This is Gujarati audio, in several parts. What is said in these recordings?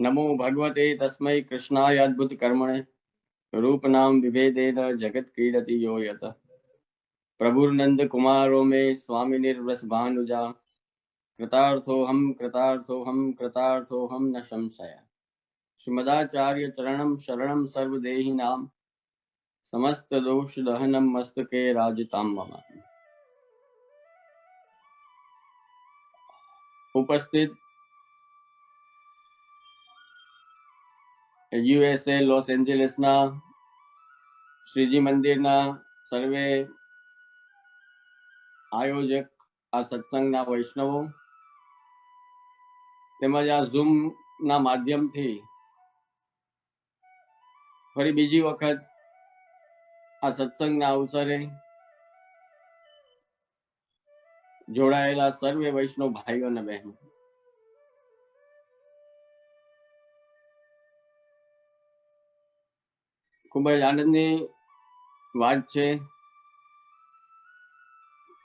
नमो भगवते तस्मै कृष्णाय अद्भुत कर्मणे रूप नाम विभेदेन जगत क्रीडति यो यत प्रभुर्नंद कुमारो में स्वामी निर्वस भानुजा कृतार्थो हम न संशय श्रीमदाचार्य चरणम शरणम सर्वदेहि नाम समस्त दोष दहनम मस्तके राजताम मम। उपस्थित યુએસએ લોસ એન્જલિસના શ્રીજી મંદિરના સર્વે આયોજક, આ સત્સંગના વૈષ્ણવો તેમજ આ ઝૂમના માધ્યમથી ફરી બીજી વખત આ સત્સંગના અવસરે જોડાયેલા સર્વે વૈષ્ણવ ભાઈઓ અને બહેનો, ખૂબ જ આનંદની વાત છે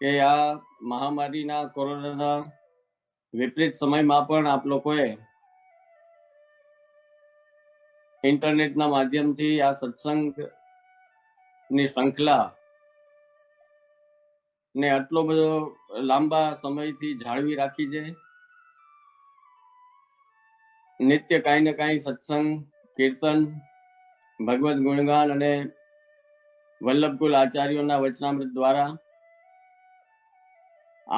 કે આ મહામારીના કોરોનાના વિપરીત સમયમાં પણ આપ લોકોએ ઇન્ટરનેટના માધ્યમથી આ સત્સંગની શૃંખલા ને આટલો બધો લાંબા સમયથી જાળવી રાખી છે. નિત્ય કાંઈ ને કાંઈ સત્સંગ, કીર્તન, ભગવદ ગુણગાન અને વલ્લભકુલ આચાર્યોના વચનામૃત દ્વારા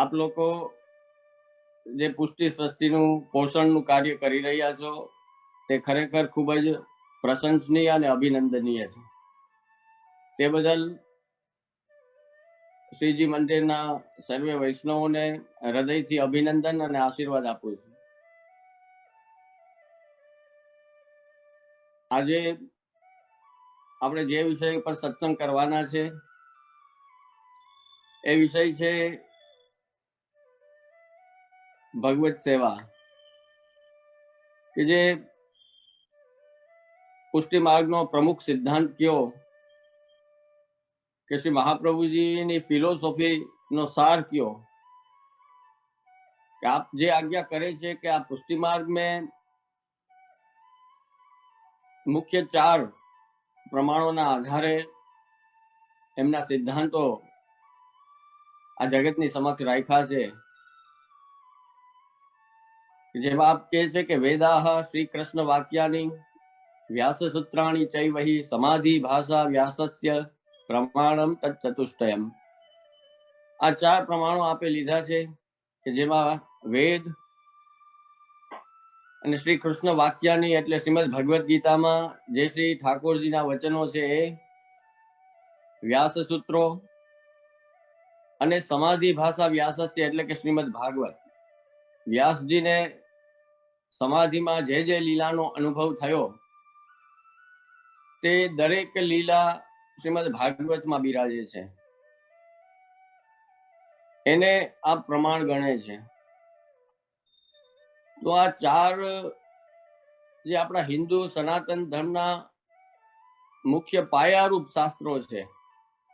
આપ લોકો જે પુષ્ટિ સૃષ્ટિનું પોષણનું કાર્ય કરી રહ્યા છો તે ખરેખર ખૂબ જ પ્રશંસનીય અને અભિનંદનીય છે. તે બદલ શ્રીજી મંદિરના સર્વે વૈષ્ણવોને હૃદયથી અભિનંદન અને આશીર્વાદ આપું છું. આજે આપણે જે વિષય પર સત્સંગ કરવાના છે એ વિષય છે ભગવત સેવા, કે જે પુષ્ટિ માર્ગનો પ્રમુખ સિદ્ધાંત કયો કે શ્રી મહાપ્રભુજીની ફિલોસોફીનો સાર કયો કે આપ જે આજ્ઞા કરે છે કે આ પુષ્ટિ માર્ગ में મુખ્ય 4 પ્રમાણોના આધારે એમના સિદ્ધાંતો આ જગતની સમક્ષ રાખ્યા છે. જેમાં આપ કહે છે કે વેદાહ શ્રી કૃષ્ણ વાક્યાની વ્યાસ સૂત્રાણી ચૈવહી સમાધિ ભાષા વ્યાસસ્ય પ્રમાણમ તત્ચતુષ્ટયમ. આ 4 પ્રમાણો આપે લીધા છે કે જેમાં વેદ અને શ્રી કૃષ્ણ વાક્યાની એટલે શ્રીમદ ભગવદ ગીતામાં જે શ્રી ઠાકોરજીના વચનો છે એ, વ્યાસ સૂત્રો અને સમાધિ ભાષા વ્યાસસ્ય એટલે કે શ્રીમદ ભાગવત. વ્યાસજીને સમાધિમાં જે લીલાનો અનુભવ થયો તે દરેક લીલા શ્રીમદ ભાગવતમાં બિરાજે છે. એને આ પ્રમાણ ગણે છે. તો આ 4 જે આપણા હિન્દુ સનાતન ધર્મના મુખ્ય પાયારૂપ શાસ્ત્રો છે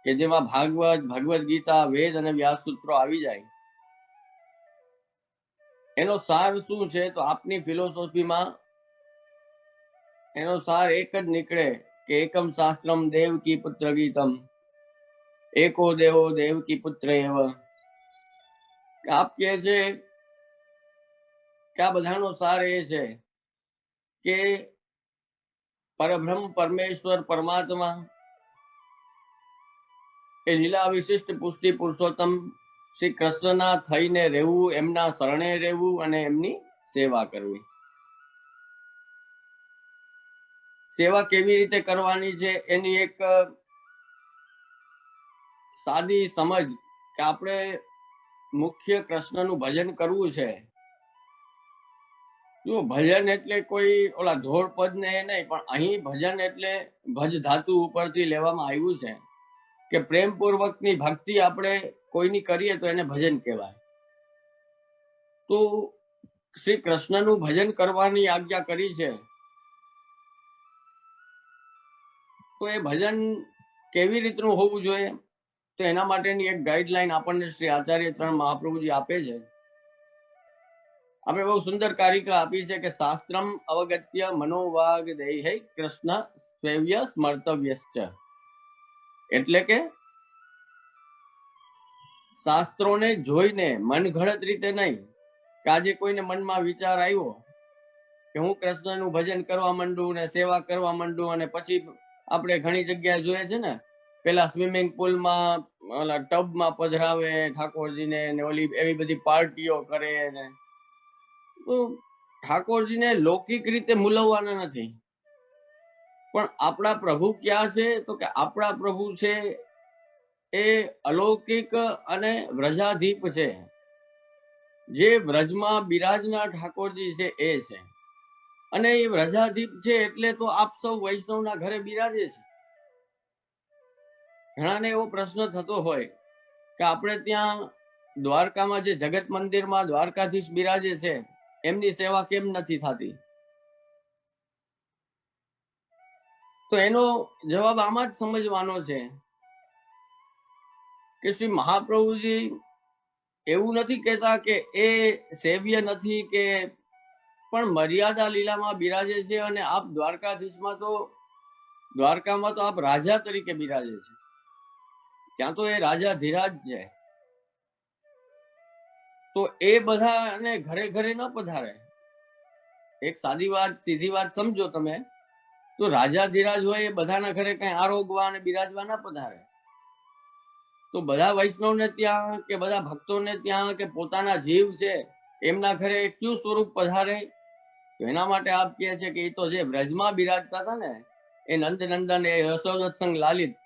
કે જેમાં ભાગવત, ભગવદ ગીતા, વેદ અને વ્યાસ સૂત્રો આવી જાય, એનો સાર શું છે? તો આપની ફિલોસોફીમાં એનો સાર એક જ નીકળે કે એકમ શાસ્ત્રમ દેવકી પુત્ર ગીતમ, એકો દેવો દેવકી પુત્ર એવ. આપ કહે છે કે આ બધાનો સાર એ છે કે પરબ્રહ્મ પરમેશ્વર પરમાત્મા એ લીલા વિશિષ્ટ પુષ્ટિ પુરુષોત્તમ શ્રી કૃષ્ણના થઈને રહેવું, એમના શરણે રહેવું અને એમની સેવા કરવી. સેવા કેવી રીતે કરવાની છે એની એક સાદી સમજ કે આપણે મુખ્ય કૃષ્ણનું ભજન કરવું છે. જો ભજન એટલે કોઈ ઓલા ધોળ પદ ને એ નહીં, પણ અહીં ભજન એટલે ભજ ધાતુ ઉપરથી લેવામાં આવ્યું છે કે પ્રેમપૂર્વકની ભક્તિ આપણે કોઈની કરીએ તો એને ભજન કહેવાય. તો શ્રી કૃષ્ણનું ભજન કરવાની આજ્ઞા કરી છે. તો એ ભજન કેવી રીતનું હોવું જોઈએ? તો એના માટેની એક ગાઈડલાઈન આપણને શ્રી આચાર્ય ચરણ મહાપ્રભુજી આપે છે આપણે બહુ સુંદર કારિકા આપી છે કે શાસ્ત્રમ અવગત્ય મનોવાગ દેહૈ કૃષ્ણ સ્વૈવ્ય સ્મર્તવ્યશ્ચ, એટલે કે શાસ્ત્રોને જોઈને મન ઘડત રીતે નહીં, કે આજે કોઈને મનમાં વિચાર આવ્યો કે હું કૃષ્ણનું ભજન કરવા માંડું ને સેવા કરવા માંડું, અને પછી આપણે ઘણી જગ્યાએ જોઈએ છે ને, પેલા સ્વિમિંગ પુલમાં ઓલા ટબમાં પધરાવે ઠાકોરજીને ને ઓલી એવી બધી પાર્ટીઓ કરે ને, તો ઠાકોરજીને લૌકિક રીતે મૂલવવાના નથી, પણ આપણા પ્રભુ ક્યાં છે? તો કે આપણા પ્રભુ છે એ અલૌકિક અને વ્રજાધીપ છે. જે વ્રજમાં બિરાજનાર ઠાકોરજી છે એ છે, અને એ વ્રજાધીપ છે એટલે તો આપ સૌ વૈષ્ણવના ઘરે બિરાજે છે. ઘણાને એવો પ્રશ્ન થતો હોય કે આપણે ત્યાં દ્વારકામાં જે જગત મંદિરમાં દ્વારકાધીશ બિરાજે છે એમની સેવા કેમ નથી થતી? તો એનો જવાબ આમાં જ સમજવાનો છે કે શ્રી મહાપ્રભુજી એવું નથી કહેતા કે એ સેવ્ય નથી, કે પણ મર્યાદા લીલામાં બિરાજે છે, અને આપ દ્વારકાધીશમાં તો દ્વારકામાં તો આપ રાજા તરીકે બિરાજે છે, ત્યાં તો એ રાજા ધીરાજ છે. તો એ બધા ઘરે ઘરે ન પધારે. એક સાદી વાત સીધી વાત સમજો તમે, તો રાજા ધીરાજ હોય એ બધાના ઘરે કઈ આરોગવા અને બિરાજવા ના પધારે. તો બધા વૈષ્ણવને ત્યાં કે બધા ભક્તોને ત્યાં કે પોતાના જીવ છે એમના ઘરે કયું સ્વરૂપ પધારે? તો એના માટે આપ કહે છે કે એ તો જે વ્રજમાં બિરાજતા હતા ને, એ નંદનંદન, એ યશોદત્સંગ લાલિત,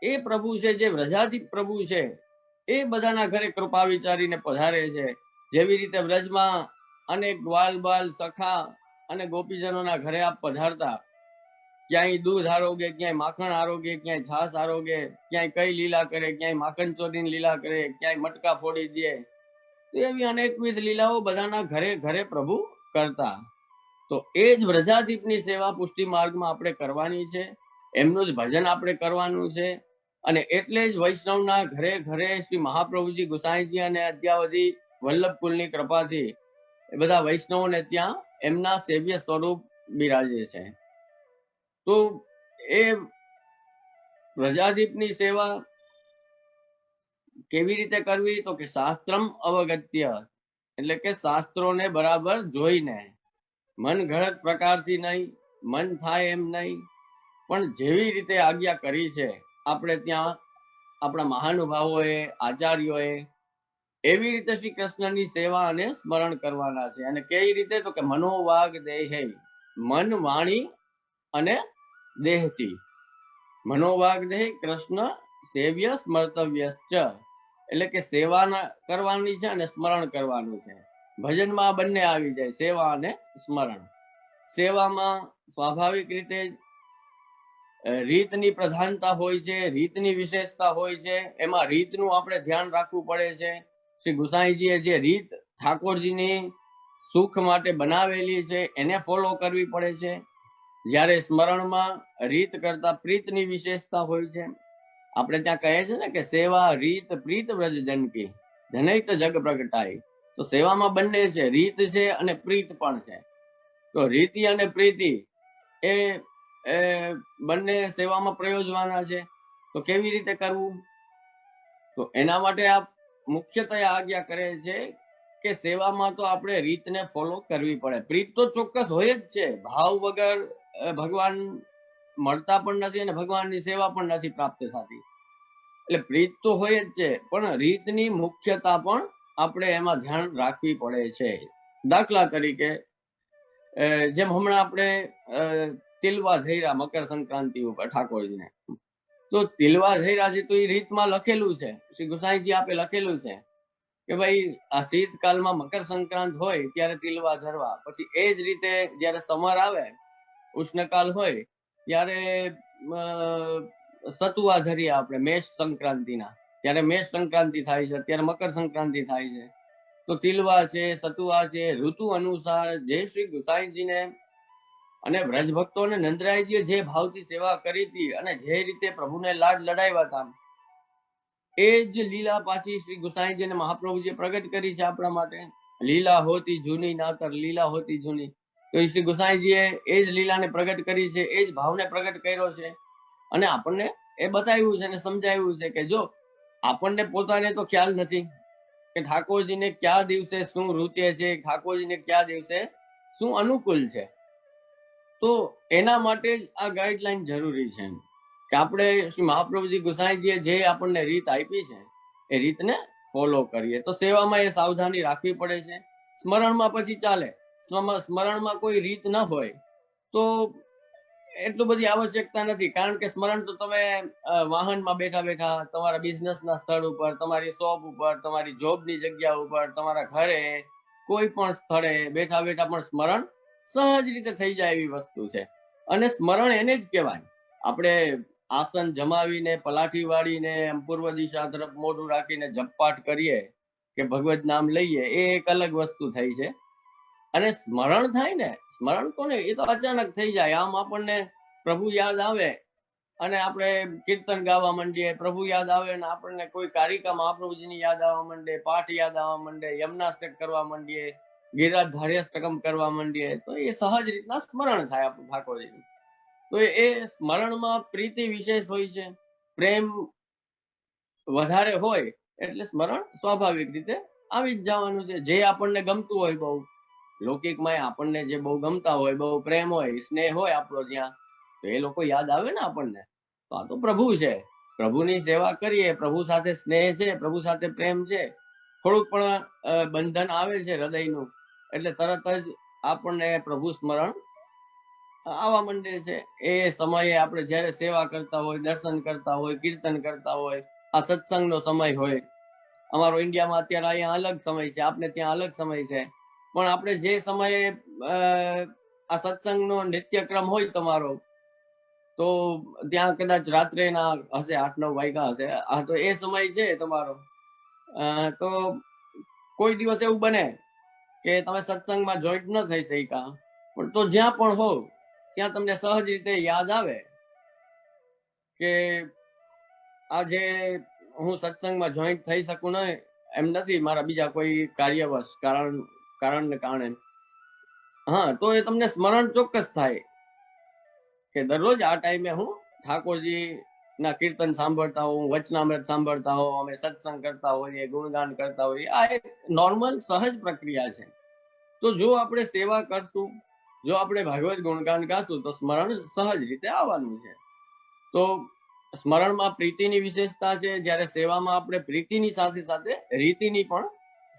એ પ્રભુ છે, જે વ્રજાધિપ પ્રભુ છે, એ બધાના ઘરે કૃપા વિચારીને પધારે છે. જેવી રીતે વ્રજમાં અનેક ગ્વાલ બાલ સખા અને ગોપીજનોના ઘરે આપ પધારતા, ક્યાંય દૂધ આરોગે, ક્યાંય માખણ આરોગે, ક્યાંય છાસ આરોગે, ક્યાંય કઈ લીલા કરે, ક્યાંય માખણ ચોરીને લીલા કરે, ક્યાંય મટકા ફોડી દે, તો એવી અનેકવિધ લીલાઓ બધાના ઘરે ઘરે પ્રભુ કરતા. તો એ જ વ્રજાધીપની સેવા પુષ્ટિ માર્ગમાં આપણે કરવાની છે, એમનું જ ભજન આપણે કરવાનું છે. અને એટલે જ વૈષ્ણવના ઘરે ઘરે શ્રી મહાપ્રભુજી ગુસાઈજી અને અદ્યાવધિ વલ્લભ કુલની કૃપાથી એ બધા વૈષ્ણવોને ત્યાં એમના સેવ્ય સ્વરૂપ બિરાજે છે. તો એ વ્રજાધીપની સેવા કેવી રીતે કરવી? તો કે શાસ્ત્રમ અવગત્ય, એટલે કે શાસ્ત્રોને બરાબર જોઈને, મન ઘડત પ્રકારથી નહીં, મન થાય એમ નહીં, પણ જેવી રીતે આજ્ઞા કરી છે આપણે ત્યાં આપણા મહાનુભાવોએ, આચાર્યોએ, એવી રીતે શ્રી કૃષ્ણની સેવા અને સ્મરણ કરવાના છે. અને કઈ રીતે? તો કે મનોવાગ દેહે, મન, વાણી અને દેહથી. મનોવાગ દેહ કૃષ્ણ સેવ્ય સ્મર્તવ્યશ્ચ, એટલે કે સેવા કરવાની છે અને સ્મરણ કરવાનું છે. ભજનમાં બંને આવી જાય, સેવા અને સ્મરણ. સેવામાં સ્વાભાવિક રીતે રીતની પ્રધાનતા હોય છે, રીતની વિશેષતા હોય છે, એમાં રીતનું આપણે ધ્યાન રાખવું પડે છે. શ્રી ગુસાઈજીએ જે રીત ઠાકોરજીની સુખ માટે બનાવેલી છે એને ફોલો કરવી પડે છે. જ્યારે સ્મરણમાં રીત કરતા પ્રીતની વિશેષતા હોય છે. આપણે ત્યાં કહે છે ને કે સેવા રીત પ્રીત વ્રજ જનકી, જનૈત જગ પ્રગટાય. તો સેવામાં બંને છે, રીત છે અને પ્રીત પણ છે. તો રીતિ અને પ્રીતિ એ બંને સેવામાં પ્રયોજવાના છે. તો કેવી રીતે કરવું? તો એના માટે આ મુખ્યતઃ આજ્ઞા કરે છે કે સેવામાં તો આપણે રીતને ફોલો કરવી પડે. પ્રીત તો ચોક્કસ હોય જ છે, ભાવ વગર ભગવાન મળતા પણ નથી અને ભગવાનની સેવા પણ નથી પ્રાપ્ત થતી. એટલે પ્રીત તો હોય જ છે, પણ રીતની મુખ્યતા પણ આપણે એમાં ધ્યાન રાખવી પડે છે. દાખલા તરીકે જેમ હમણાં આપણે તિલવા ધૈરા મકર સંક્રાંતિ ઉપર ઠાકોરજીને, તો તિલવા ધૈરા છે તો એ રીતમાં લખેલું છે, શ્રી ગુસાઈજી આપે લખેલું છે કે ભાઈ આ શીતકાલમાં મકર સંક્રાંત હોય ત્યારે તિલવા ધરવા. પછી એ જ રીતે જયારે સમર આવે, ઉષ્ણકાલ હોય, ત્યારે સતુવા ધરીએ આપણે મેષ સંક્રાંતિના. ત્યારે મેષ સંક્રાંતિ થાય છે, ત્યારે મકર સંક્રાંતિ થાય છે. તો તિલવા છે, સતુવા છે, ઋતુ અનુસાર જે શ્રી ગુસાઈજીને અને વ્રજ ભક્તોને નંદરાયજીએ જે ભાવથી સેવા કરી હતી અને જે રીતે પ્રભુને લાડ લડાવ્યા હતા, એ જ લીલા પાછી શ્રી ગુસાઈજી અને મહાપ્રભુજીએ પ્રગટ કરી છે આપણા માટે. લીલા હોતી જૂની નાતર લીલા હોતી જૂની. તો શ્રી ગુસાઈજીએ એ જ લીલાને પ્રગટ કરી છે, એ જ ભાવને પ્રગટ કર્યો છે, અને આપણને એ બતાવ્યું છે અને સમજાવ્યું છે કે જો આપણને પોતાને તો ખ્યાલ નથી કે ઠાકોરજીને કયા દિવસે શું રૂચે છે, ઠાકોરજીને કયા દિવસે શું અનુકૂળ છે, તો એના માટે જ આ ગાઈડલાઈન જરૂરી છે કે આપણે શ્રી મહાપ્રભુજી ગુસાઈજીએ જે આપણને રીત આપી છે એ રીતને ફોલો કરીએ. તો સેવામાં એ સાવધાની રાખવી પડે છે. સ્મરણમાં પછી ચાલે, સ્મરણમાં કોઈ રીત ન હોય તો એટલું બધી આવશ્યકતા નથી, કારણ કે સ્મરણ તો તમે વાહનમાં બેઠા બેઠા, તમારા બિઝનેસના સ્થળ ઉપર, તમારી શોપ ઉપર, તમારી જોબની જગ્યા ઉપર, તમારા ઘરે, કોઈ પણ સ્થળે બેઠા બેઠા પણ સ્મરણ સહજ રીતે થઈ જાય એવી વસ્તુ છે. અને સ્મરણ એને જ કહેવાય. આપણે આસન જમાવીને પલાઠી વાળીને પૂર્વ દિશા તરફ મોઢું રાખીને જપપાઠ કરીએ કે ભગવત નામ લઈએ, એ એક અલગ વસ્તુ થઈ છે. અને સ્મરણ થાય ને, સ્મરણ કોને, એ તો અચાનક થઈ જાય. આમ આપણને પ્રભુ યાદ આવે અને આપણે કીર્તન ગાવા માંડીએ, પ્રભુ યાદ આવે ને આપણને કોઈ કારિકા મહાપ્રભુજીની યાદ આવવા માંડે, પાઠ યાદ આવવા માંડે, યમનાષ્ટક કરવા માંડીએ, ગિરિરાજધાર્યષ્ટકમ કરવા માંડીએ, તો એ સહજ રીતના સ્મરણ થાય આપણું ઠાકોરજીનું. તો એ સ્મરણમાં પ્રીતિ વિશેષ હોય છે, પ્રેમ વધારે હોય એટલે સ્મરણ સ્વાભાવિક રીતે આવી જ જવાનું છે. જે આપણને ગમતું હોય, બહુ લૌકિકમાં આપણને જે બહુ ગમતા હોય, બહુ પ્રેમ હોય, સ્નેહ હોય આપણો જ્યાં, તો એ લોકો યાદ આવે ને આપણને. તો આ તો પ્રભુ છે, પ્રભુની સેવા કરીએ, પ્રભુ સાથે સ્નેહ છે, પ્રભુ સાથે પ્રેમ છે, થોડુંક પણ બંધન આવે છે હૃદયનું એટલે તરત જ આપણને પ્રભુ સ્મરણ આવવા માંડે છે. એ સમયે આપણે જ્યારે સેવા કરતા હોય, દર્શન કરતા હોય, કીર્તન કરતા હોય, આ સત્સંગનો સમય હોય. અમારો ઇન્ડિયામાં અત્યારે અહીંયા અલગ સમય છે, આપણે ત્યાં અલગ સમય છે, પણ આપણે જે સમયે આ સત્સંગનો નિત્યક્રમ હોય તમારો, તો ત્યાં કદાચ રાત્રેના હશે 8-9 વાગ્યા હશે, હા, તો એ સમય છે તમારો. તો કોઈ દિવસ એવું બને કે તમે સત્સંગમાં જોઈન્ટ ન થઈ શક્યા, પણ તો જ્યાં પણ હોવ ત્યાં તમને સહજ રીતે યાદ આવે કે આજે હું સત્સંગમાં જોઈન્ટ થઈ શકું ને એમ નથી, મારા બીજા કોઈ કાર્યવશ કારણને કારણે, હા, તો એ તમને સ્મરણ ચોક્કસ થાય કે દરરોજ આ ટાઈમે હું ઠાકોરજી ના કીર્તન સાંભળતા હોઉં, વચનામૃત સાંભળતા હોઉં, અમે સત્સંગ કરતા હોઈએ, ગુણગાન કરતા હોઈએ. આ એક નોર્મલ સહજ પ્રક્રિયા છે. તો જો આપણે સેવા કરશું, જો આપણે ભાગવત ગુણગાન ગાશું, તો સ્મરણ સહજ રીતે આવવાનું છે. તો સ્મરણમાં પ્રીતિની વિશેષતા છે, જ્યારે સેવામાં આપણે પ્રીતિની સાથે સાથે રીતિની પણ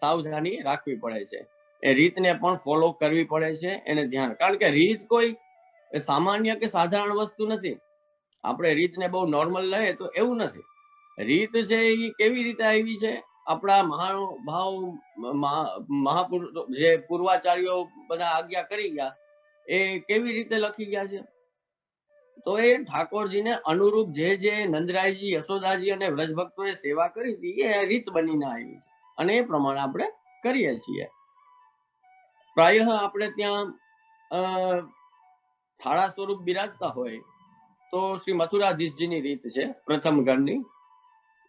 સાવધાની રાખવી પડે છે. એ રીતને પણ ફોલો કરવી પડે છે, એને ધ્યાન, કારણ કે રીત કોઈ સામાન્ય કે સાધારણ વસ્તુ નથી. આપણે રીતને બહુ નોર્મલ લઈએ તો એવું નથી. રીત છે એ કેવી રીતે આવી છે, આપણા મહાનુભાવ મહાપુરુષો જે પૂર્વાચાર્યો બધા આજ્ઞા કરી ગયા, એ કેવી રીતે લખી ગયા છે, તો એ ઠાકોરજીને અનુરૂપ જે નંદરાયજી, યશોદાજી અને વ્રજભક્તોએ સેવા કરી હતી, એ રીત બનીને આવી છે, અને એ પ્રમાણે આપણે કરીએ છીએ. પ્રાયઃ આપણે ત્યાં થાળા સ્વરૂપ બિરાજતા હોય તો શ્રી મથુરાધીશજીની રીત છે પ્રથમ ઘરની.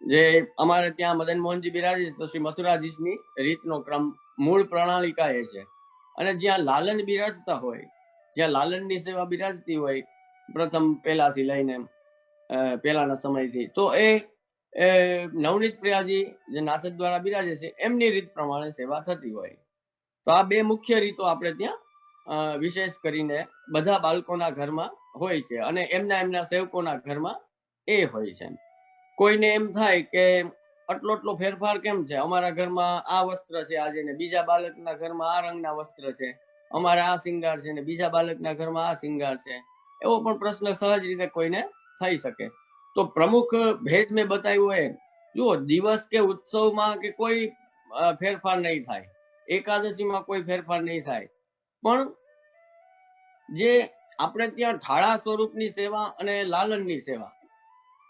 જે અમારે ત્યાં મદન મોહનજી બિરાજે તો શ્રી મથુરાધીશની રીતનો ક્રમ, મૂળ પ્રણાલિકા એ છે. અને જ્યાં લાલન બિરાજતા હોય, જ્યાં લાલનની સેવા બિરાજતી હોય પ્રથમ પહેલાથી લઈને પહેલાના સમયથી, તો એ નવનીત પ્રિયાજી જે નાસક દ્વારા બિરાજે છે, એમની રીત પ્રમાણે સેવા થતી હોય. તો આ બે મુખ્ય રીતો આપણે ત્યાં વિશેષ કરીને બધા બાળકોના ઘરમાં હોય છે, અને એમના સેવકોના ઘરમાં એ હોય છે. કોઈને એમ થાય કે આટલો ફેરફાર કેમ છે, અમારા ઘરમાં આ વસ્ત્ર છે આજે, ને બીજા બાળકના ઘરમાં આ રંગના વસ્ત્ર છે, અમારે આ શિંગાર છે ને બીજા બાળકના ઘરમાં આ શિંગાર છે, એવો પણ પ્રશ્ન સહજ રીતે કોઈને થઈ શકે. તો પ્રમુખ ભેદ મેં બતાવ્યો એ જુઓ, દિવસ કે ઉત્સવમાં કે કોઈ ફેરફાર નહીં થાય, એકાદશીમાં કોઈ ફેરફાર નહીં થાય, પણ જે આપણે ત્યાં થાળા સ્વરૂપની સેવા અને લાલનની સેવા,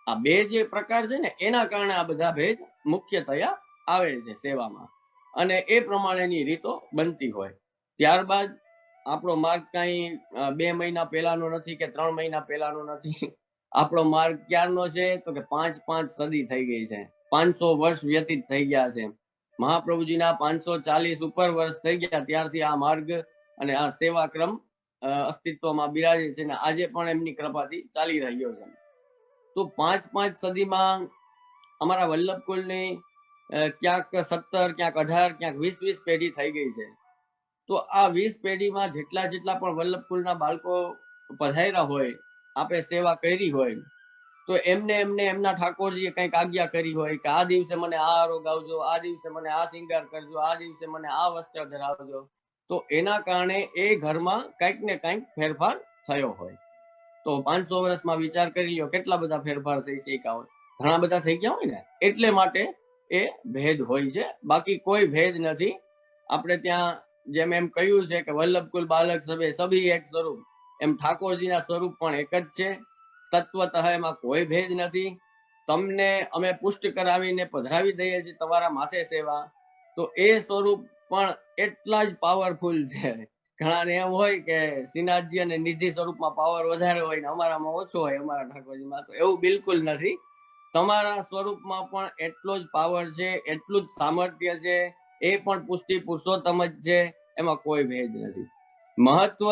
આ બે જે પ્રકાર છે ને, એના કારણે આ બધા ભેદ મુખ્યતયા આવે છે સેવામાં, અને એ પ્રમાણેની રીતો બનતી હોય. ત્યારબાદ આપણો માર્ગ કઈ 2 મહિના પહેલાનો નથી કે 3 મહિના પહેલાનો નથી. આપણો માર્ગ ક્યારનો છે તો કે 5 સદી થઈ ગઈ છે, 500 વર્ષ વ્યતીત થઈ ગયા છે. મહાપ્રભુજીના 540 ઉપર વર્ષ થઈ ગયા ત્યારથી આ માર્ગ અને આ સેવાક્રમ અસ્તિત્વમાં બિરાજે છે અને આજે પણ એમની કૃપાથી ચાલી રહ્યો છે. તો 5 સદીમાં અમારા વલ્લભકુળની ક્યાંક 17, ક્યાંક 18, ક્યાંક 20 પેઢી થઈ ગઈ છે. તો આ 20 પેઢીમાં જેટલા પણ વલ્લભકુળના બાળકો પધાર્યા હોય, આપે સેવા કરી હોય, તો એમને એમના ઠાકોરજીએ કંઈક આજ્ઞા કરી હોય કે આ દિવસે મને આ આરોગ આવજો, આ દિવસે મને આ શિંગાર કરજો, આ દિવસે મને આ વસ્ત્ર ધરાવજો, તો એના કારણે એ ઘરમાં કંઈક ને કંઈક ફેરફાર થયો હોય. તો 500 વર્ષમાં વિચાર કરી લો કેટલા બધા ફેરફાર થઈ શક્યા હોય, ઘણા બધા થઈ ગયા હોય ને. એટલે માટે એ ભેદ હોય છે, બાકી કોઈ ભેદ નથી. આપણે ત્યાં જેમ એમ કહ્યું છે કે વલ્લભકુલ બાલક સભી એક સ્વરૂપ, એમ ઠાકોરજીના સ્વરૂપ પણ એક જ છે. તત્વતઃ એમાં કોઈ ભેદ નથી. તમને અમે પુષ્ટ કરાવીને પધરાવી દઈએ છીએ તમારા માથે સેવા, તો એ સ્વરૂપ પણ એટલા જ પાવરફુલ છે. ઘણા ને એમ હોય કે શ્રીનાથજી અને નિધિ સ્વરૂપમાં પાવર વધારે હોય ને અમારામાં ઓછો હોય, અમારા ઠાકોરજીમાં, તો એવું બિલકુલ નથી. તમારા સ્વરૂપમાં પણ એટલો જ પાવર છે, એટલું જ સામર્થ્ય છે, એ પણ પુષ્ટિ પુરુષોત્તમ જ છે, એમાં કોઈ ભેદ નથી. મહત્વ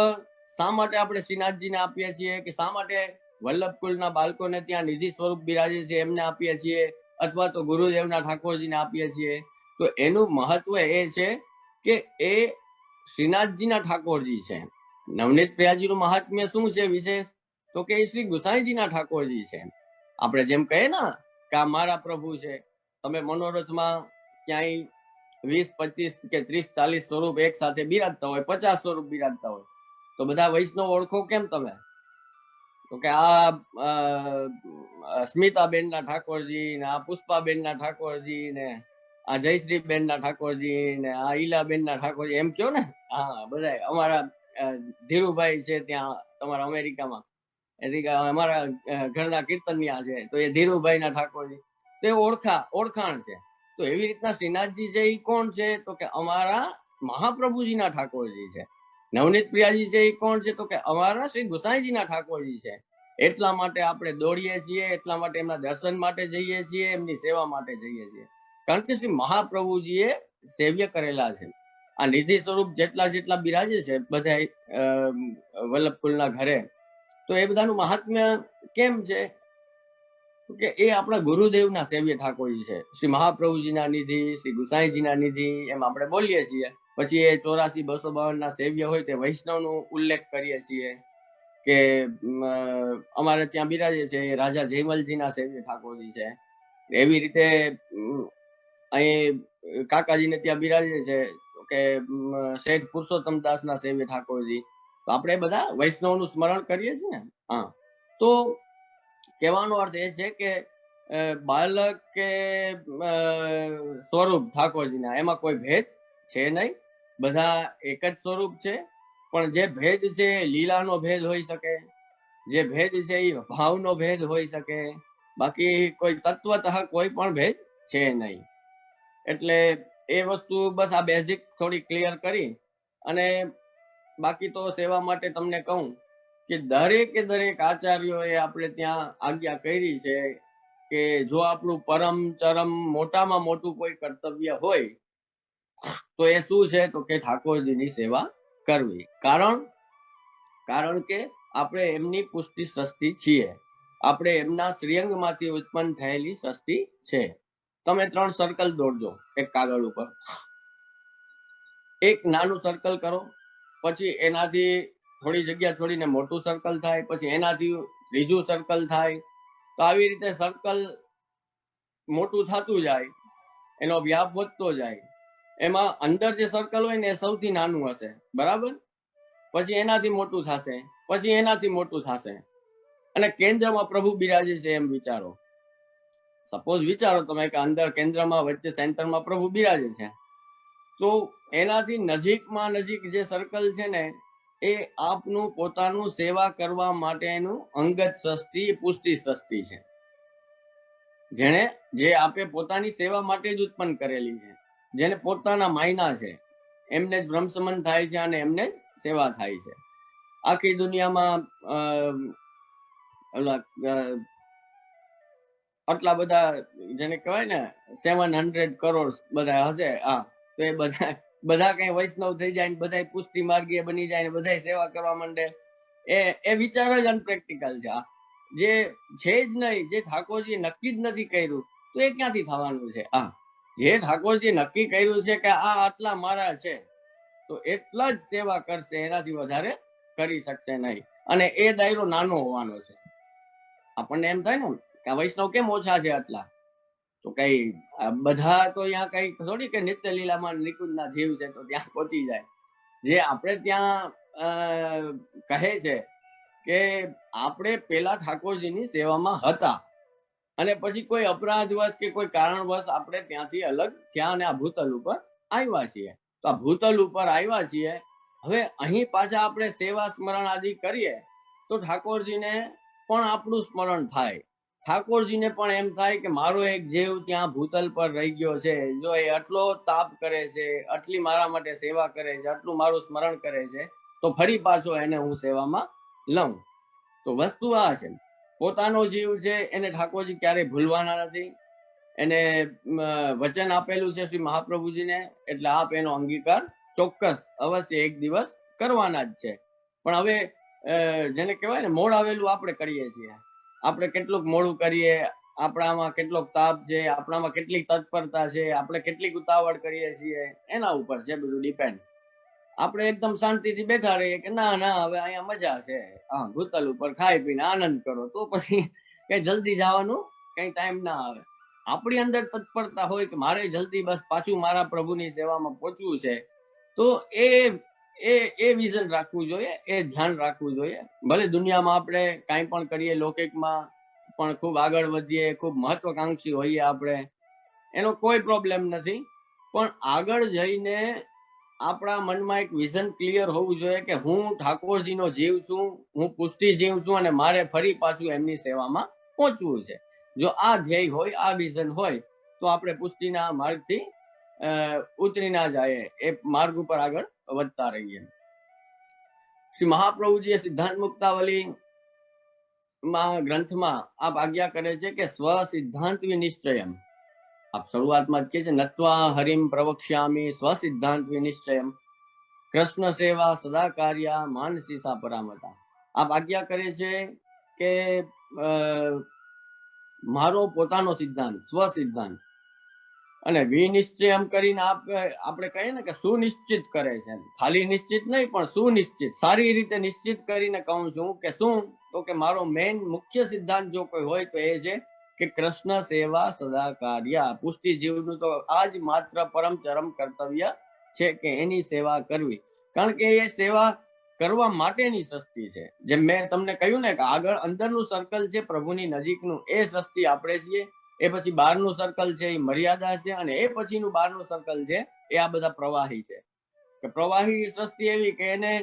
શા માટે આપણે શ્રીનાથજીને આપીએ છીએ, કે શા માટે વલ્લભકુળના બાળકોને ત્યાં નિધિ સ્વરૂપ બિરાજે છે એમને આપીએ છીએ, અથવા તો ગુરુદેવના ઠાકોરજીને આપીએ છીએ, તો એનું મહત્વ એ છે કે એ શ્રીનાથજીના ઠાકોરજી છે. નવનીત પ્રિયાજીનું મહાત્મ્ય શું છે વિશેષ, તો કે એ શ્રી ગુસાઈજીના ઠાકોરજી છે. આપણે જેમ કહીએ ને કે આ મારા પ્રભુ છે, તમે મનોરથમાં ક્યાંય 20, 25 કે 30, 40 સ્વરૂપ એક સાથે બિરાજતા હોય, 50 સ્વરૂપ બિરાજતા હોય, તો બધા વૈષ્ણવ ઓળખો કેમ તમે? તો કે આ સ્મિતાબેનના ઠાકોરજી ને, આ પુષ્પાબેનના ઠાકોરજી ને, આ જયશ્રીબેનના ઠાકોરજી ને, આ ઈલાબેનના ઠાકોરજી, એમ કયો ને. હા, બધા અમારા ધીરુભાઈ છે ત્યાં તમારા અમેરિકામાં, અમારા ઘરના કીર્તનિયા છે, તો એ ધીરુભાઈના ઠાકોરજી, તો એ ઓળખાણ છે. તો એવી રીતના શ્રીનાથજી છે એ કોણ છે, તો કે અમારા મહાપ્રભુજીના ઠાકોરજી છે. નવનીત પ્રિયાજી છે એ કોણ છે, તો કે અમારા શ્રી ગુસાઈજીના ઠાકોરજી છે. એટલા માટે આપણે દોડીએ છીએ, એટલા માટે એમના દર્શન માટે જઈએ છીએ, એમની સેવા માટે જઈએ છીએ, કારણ કે શ્રી મહાપ્રભુજીએ સેવ્ય કરેલા છે. આ નિધિ સ્વરૂપ જેટલા બિરાજે છે બધા વલ્લભકુલના ઘરે, તો એ બધાનું મહાત્મ્ય કેમ છે, કે એ આપણા ગુરુદેવના સેવ્ય ઠાકોરજી છે. શ્રી મહાપ્રભુજીના નિધિ, શ્રી ગુસાઈજીના નિધિ, એમ આપણે બોલીએ છીએ. પછી એ 84, 252 ના સેવ્ય હોય તે વૈષ્ણવનો ઉલ્લેખ કરીએ છીએ કે અમારે ત્યાં બિરાજે છે રાજા જયમલજીના સેવ્ય ઠાકોરજી છે. એવી રીતે અહીં કાકાજીને ત્યાં બિરાજે છે કે શેઠ પુરુષોત્તમ દાસના સેવ્ય ઠાકોરજી. તો આપણે બધા વૈષ્ણવનું સ્મરણ કરીએ છીએ ને. હા, તો કહેવાનો અર્થ એ છે કે બાલક કે સ્વરૂપ ઠાકોરજીના એમાં કોઈ ભેદ છે નહીં, બધા એક જ સ્વરૂપ છે. પણ જે ભેદ છે એ લીલાનો ભેદ હોઈ શકે, જે ભેદ છે એ ભાવનો ભેદ હોઈ શકે, બાકી કોઈ તત્વતઃ કોઈ પણ ભેદ છે નહીં. એટલે એ વસ્તુ બસ આ બેઝિક થોડી ક્લિયર કરી, અને બાકી તો સેવા માટે તમને કહું કે દરેક આચાર્યોએ આપણે ત્યાં આજ્ઞા કરી છે કે જો આપણું પરમ ચરમ મોટામાં મોટું કોઈ કર્તવ્ય હોય તો એ શું છે, તો કે ઠાકોરજીની સેવા કરવી. કારણ કે આપણે એમની પુષ્ટિ સૃષ્ટિ છીએ, આપણે એમના શ્રીઅંગમાંથી ઉત્પન્ન થયેલી સૃષ્ટિ છે. તમે 3 સર્કલ દોડજો એક કાગળ ઉપર, એક નાનું સર્કલ કરો, પછી એનાથી થોડી જગ્યા છોડીને મોટું સર્કલ થાય, પછી એનાથી ત્રીજું સર્કલ થાય. તો આવી રીતે સર્કલ મોટું થતું જાય, એનો વ્યાપ વધતો જાય. એમાં અંદર જે સર્કલ હોય ને એ સૌથી નાનું હશે, બરાબર? પછી એનાથી મોટું થશે, પછી એનાથી મોટું થશે, અને કેન્દ્રમાં પ્રભુ બિરાજે છે એમ વિચારો. સપોઝ વિચારો તમે કે અંદર કેન્દ્રમાં વચ્ચે સેન્ટરમાં પ્રભુ બિરાજે છે, તો એનાથી નજીકમાં નજીક જે સર્કલ છે ને એ આપનું પોતાનું સેવા કરવા માટેનું અંગત સૃષ્ટિ, પુષ્ટિ સૃષ્ટિ છે, જે આપે પોતાની સેવા માટે જ ઉત્પન્ન કરેલી છે, જેને પોતાના માયના છે, એમને જ બ્રહ્મસમન થાય છે અને એમને જ સેવા થાય છે. આખી દુનિયામાં આટલા બધા જેને કહેવાય ને 700 કરોડ બધા હશે, હા, તો એ બધા કઈ વૈષ્ણવ થઈ જાય, બધા પુષ્ટિ માર્ગીય બની જાય ને બધા સેવા કરવા માંડે, એ વિચાર જ અનપ્રેક્ટિકલ છે. જે છે જ નહીં, જે ઠાકોરજી નક્કી જ નથી કર્યું, તો એ ક્યાંથી થવાનું છે? હા, જે ઠાકોરજી નક્કી કર્યું છે કે આ આટલા મારા છે, તો એટલા જ સેવા કરશે, એનાથી વધારે કરી શકશે નહીં. અને એ દાયરો નાનો હોવાનો છે. આપણને એમ થાય ને કે આ વૈષ્ણવ કેમ ઓછા છે આટલા, તો કઈ બધા તો અહીંયા કઈ થોડી કે નિત્ય લીલામાં નિકુંજના જીવ છે તો ત્યાં પહોંચી જાય. જે આપણે ત્યાં કહે છે કે આપણે પેલા ઠાકોરજીની સેવામાં હતા અને પછી કોઈ અપરાધવશ કે કોઈ કારણવશ આપણે ત્યાંથી અલગ થયા અને આ ભૂતલ ઉપર આવ્યા છીએ. તો આ ભૂતલ ઉપર આવ્યા છીએ, હવે અહીં પાછા આપણે સેવા સ્મરણ આદિ કરીએ તો ઠાકોરજીને પણ આપણું સ્મરણ થાય. ઠાકોરજીને પણ એમ થાય કે મારો એક જીવ ત્યાં ભૂતલ પર રહી ગયો છે, જો એ આટલો તાપ કરે છે, આટલી મારા માટે સેવા કરે છે, આટલું મારું સ્મરણ કરે છે, તો ફરી પાછો એને હું સેવામાં લઉં. તો વસ્તુ આ છે, પોતાનો જીવ છે એને ઠાકોરજી ક્યારેય ભૂલવાના નથી. એને વચન આપેલું છે શ્રી મહાપ્રભુજીને, એટલે આપ એનો અંગીકાર ચોક્કસ અવશ્ય એક દિવસ કરવાના જ છે. પણ હવે જેને કહેવાય ને મોડ આવેલું આપણે કરીએ છીએ. આપણે કેટલુંક મોડું કરીએ, આપણામાં કેટલોક તાપ છે, આપણામાં કેટલીક તત્પરતા છે, આપણે કેટલીક ઉતાવળ કરીએ છીએ, એના ઉપર છે બધું ડિપેન્ડ. આપણે એકદમ શાંતિથી બેઠા રહીએ કે ના ના હવે અહીંયા મજા છે, હા, ભૂતલ ઉપર ખાઈ પીને આનંદ કરો, તો પછી કઈ જલ્દી જવાનું કઈ ટાઈમ ના આવે. આપણી અંદર તત્પરતા હોય કે મારે જલ્દી બસ પાછું મારા પ્રભુની સેવામાં પહોંચવું છે, તો એ વિઝન રાખવું જોઈએ, એ ધ્યાન રાખવું જોઈએ. ભલે દુનિયામાં આપણે કાંઈ પણ કરીએ, લૌકિકમાં પણ ખૂબ આગળ વધીએ, ખૂબ મહત્વકાંક્ષી હોઈએ આપણે, એનો કોઈ પ્રોબ્લેમ નથી. પણ આગળ જઈને આપણા મનમાં એક વિઝન ક્લિયર હોવું જોઈએ કે હું ઠાકોરજીનો જીવ છું, હું પુષ્ટિ જીવ છું અને મારે ફરી પાછું એમની સેવામાં પહોંચવું છે. જો આ ધ્યેય હોય, આ વિઝન હોય, તો આપણે પુષ્ટિના માર્ગથી ઉતરી ના જાય, એ માર્ગ ઉપર આગળ વધતા રહીએ. શ્રી મહાપ્રભુજીએ સિદ્ધાંત મુક્તાવલી ગ્રંથમાં આપ આજ્ઞા કરે છે કે સ્વ સિદ્ધાંત વિનિશ્ચયમ. આપ શરૂઆતમાં જ કહે છે નત્વા હરિમ પ્રવક્ષ્યામિ સ્વ સિદ્ધાંત વિનિશ્ચયમ કૃષ્ણ સેવા સદા કાર્યા માનસી સા પરામતા. આપ આજ્ઞા કરે છે કે મારો પોતાનો સિદ્ધાંત, સ્વ સિદ્ધાંત, અને વિનિશ્ચયમ કરીને આપણે કહીએ ને કે સુનિશ્ચિત કરે છે. ખાલી નિશ્ચિત નહીં પણ સુનિશ્ચિત, સારી રીતે નિશ્ચિત કરીને કહું છું કે શું, તો કે મારો મેઇન મુખ્ય સિદ્ધાંત જો કોઈ હોય તો એ છે કે કૃષ્ણ સેવા સદા કાર્ય. પુષ્ટિ જીવનું તો આ જ માત્ર પરમ ચરમ કર્તવ્ય છે કે એની સેવા કરવી. કારણ કે એ સેવા કરવા માટેની સૃષ્ટિ છે. જેમ મેં તમને કહ્યું ને કે આગળ અંદરનું સર્કલ છે પ્રભુની નજીકનું, એ સૃષ્ટિ આપણે છીએ. એ પછી બહારનું સર્કલ છે એ મર્યાદા છે, અને એ પછીનું બહારનું સર્કલ છે એ આ બધા પ્રવાહી છે. કે પ્રવાહી સૃષ્ટિ એવી કે એને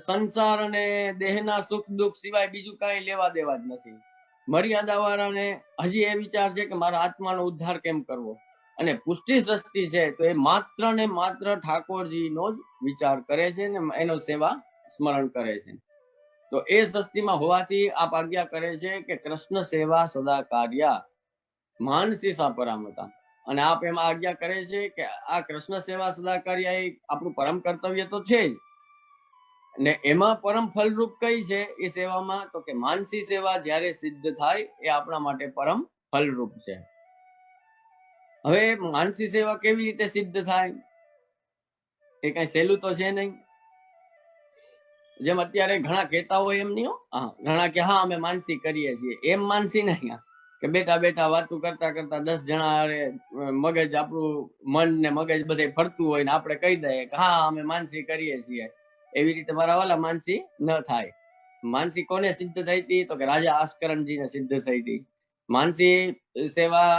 સંસાર અને દેહના સુખ દુઃખ સિવાય બીજું કાંઈ લેવા દેવા જ નથી. મર્યાદા વાળાને હજી એ વિચાર છે કે મારા આત્માનો ઉદ્ધાર કેમ કરવો. અને પુષ્ટિ સૃષ્ટિ છે તો એ માત્ર ને માત્ર ઠાકોરજીનો જ વિચાર કરે છે ને એનો સેવા સ્મરણ કરે છે. તો એ સૃષ્ટિમાં હોવાથી આપ આજ્ઞા કરે છે કે કૃષ્ણ સેવા સદા કાર્યા માનસી સા પરામતા. અને આપ એમાં આજ્ઞા કરે છે કે આ કૃષ્ણ સેવા સદા કાર્ય એ આપણું પરમ કર્તવ્ય તો છે જ, ને એમાં પરમ ફલરૂપ કઈ છે એ સેવામાં, તો કે માનસી સેવા જ્યારે સિદ્ધ થાય એ આપણા માટે પરમ ફલરૂપ છે. હવે માનસી સેવા કેવી રીતે સિદ્ધ થાય, એ કઈ સહેલું તો છે નહીં. જેમ અત્યારે ઘણા કહેતા હોય એમ નહીં, ઘણા કે હા અમે માનસી કરીએ છીએ, એમ માનસી નહીં કે બેઠા બેઠા વાતું કરતા કરતા 10 જણા મગજ, આપણું મન ને મગજ બધે ફરતું હોય ને આપણે કહી દઈએ કે હા અમે માનસી કરીએ છીએ. એવી રીતે મારા વાલા માનસી ન થાય. માનસી કોને સિદ્ધ થઈ હતી, તો કે રાજા આસ્કરણજીને સિદ્ધ થઈ હતી. માનસી સેવા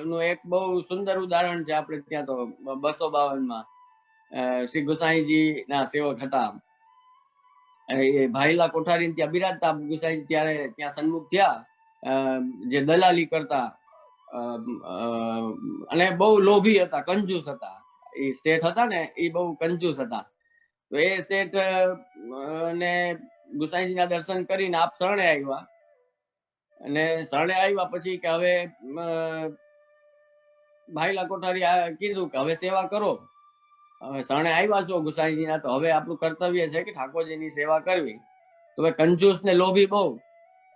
નું એક બહુ સુંદર ઉદાહરણ છે આપણે ત્યાં તો 252માં શ્રી ગુસાઈજી ના સેવક હતા. એ ભાઈલા કોઠારી ત્યાં બિરાજતા ગુસાઈ ત્યારે ત્યાં સન્મુખ થયા, જે દલાલી કરતા અને બહુ લોભી હતા, કંજૂસ હતા. એ શેઠ હતા ને એ બહુ કંજૂસ હતા. તો એ શેઠ ને ગુસાઈજીના દર્શન કરીને આપ શરણે આવ્યા અને શરણે આવ્યા પછી કે હવે ભાઈલા કોઠારી કીધું કે હવે સેવા કરો. હવે શરણે આવ્યા છો ગુસાઈજીના, તો હવે આપણું કર્તવ્ય છે કે ઠાકોરજીની સેવા કરવી. તો હવે કંજૂસ ને લોભી બહુ,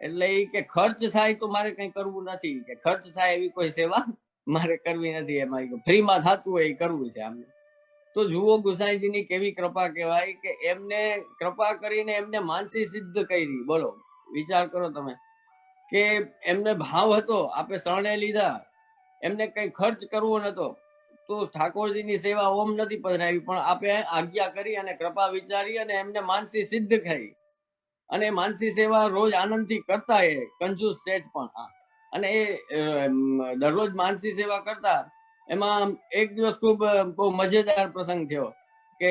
એટલે એ કે ખર્ચ થાય તો મારે કઈ કરવું નથી, કે ખર્ચ થાય એવી કોઈ સેવા મારે કરવી નથી, એમાં ફ્રીમાં થતું હોય એ કરવું છે આમને. તો જુઓ ગુસાઈજીની કેવી કૃપા કહેવાય, કે એમને કૃપા કરીને એમને માનસી સિદ્ધ કરી. બોલો, વિચાર કરો તમે, કે એમને ભાવ હતો, આપે શરણે લીધા, એમને કઈ ખર્ચ કરવો નતો, તો ઠાકોરજીની સેવા ઓમ નથી પધરાવી, પણ આપે આજ્ઞા કરી અને કૃપા વિચારી અને એમને માનસી સિદ્ધ કરી. અને માનસી સેવા રોજ આનંદથી કરતા એ કંજૂસ શેઠ પણ. અને એ દરરોજ માનસી સેવા કરતા. એમાં એક દિવસ ખૂબ બહુ મજેદાર પ્રસંગ થયો, કે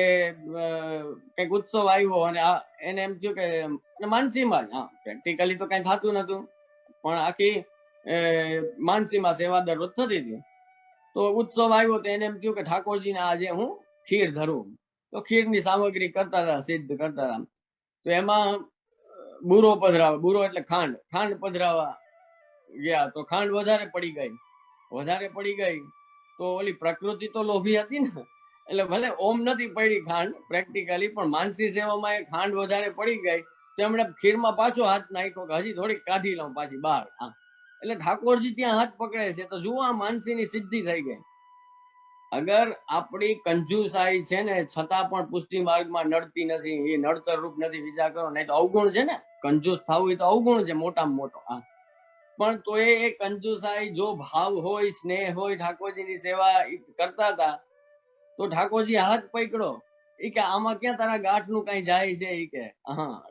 કઈક ઉત્સવ આવ્યો અને એને એમ થયું કે માનસીમાં જ, પ્રેક્ટિકલી તો કઈ થતું નતું, પણ આખી માનસીમાં સેવા દરરોજ થતી હતી. તો ઉત્સવ આવ્યો તો એને એમ થયું કે ઠાકોરજીને આજે હું ખીર ધરું. તો ખીરની સામગ્રી કરતા હતા, સિદ્ધ કરતા હતા. તો એમાં બુરો પધરાવા, બુરો એટલે ખાંડ, ખાંડ પધરાવા ગયા. તો ખાંડ વધારે પડી ગઈ. તો ઓલી પ્રકૃતિ તો લોભી હતી ને, એટલે ભલે ઓમ નથી પડી ખાંડ પ્રેક્ટિકલી, પણ માનસી સેવામાં એ ખાંડ વધારે પડી ગઈ. તો એમણે ખીરમાં પાછો હાથ નાખ્યો કે હજી થોડીક કાઢી લઉં પાછી બહાર. એટલે ઠાકોરજી ત્યાં હાથ પકડે છે. તો જુઓ આ માનસીની સિદ્ધિ થઈ ગઈ. અગર આપણી કંજુસાઈ છે ને, છતાં પણ પુષ્ટિ માર્ગમાં નડતી નથી, એ નડતર રૂપ નથી. વિચાર કરો, નહીં તો અવગુણ છે ને, કંજૂસ થવું એ તો અવગુણ છે મોટામાં મોટો. પણ તો એ કંજુસાઈ, જો ભાવ હોય, સ્નેહ હોય, ઠાકોરજીની સેવા કરતા હતા, તો ઠાકોરજી હાથ પકડો, એ કે આમાં ક્યાં તારા ગાંઠનું કઈ જાય છે, એ કે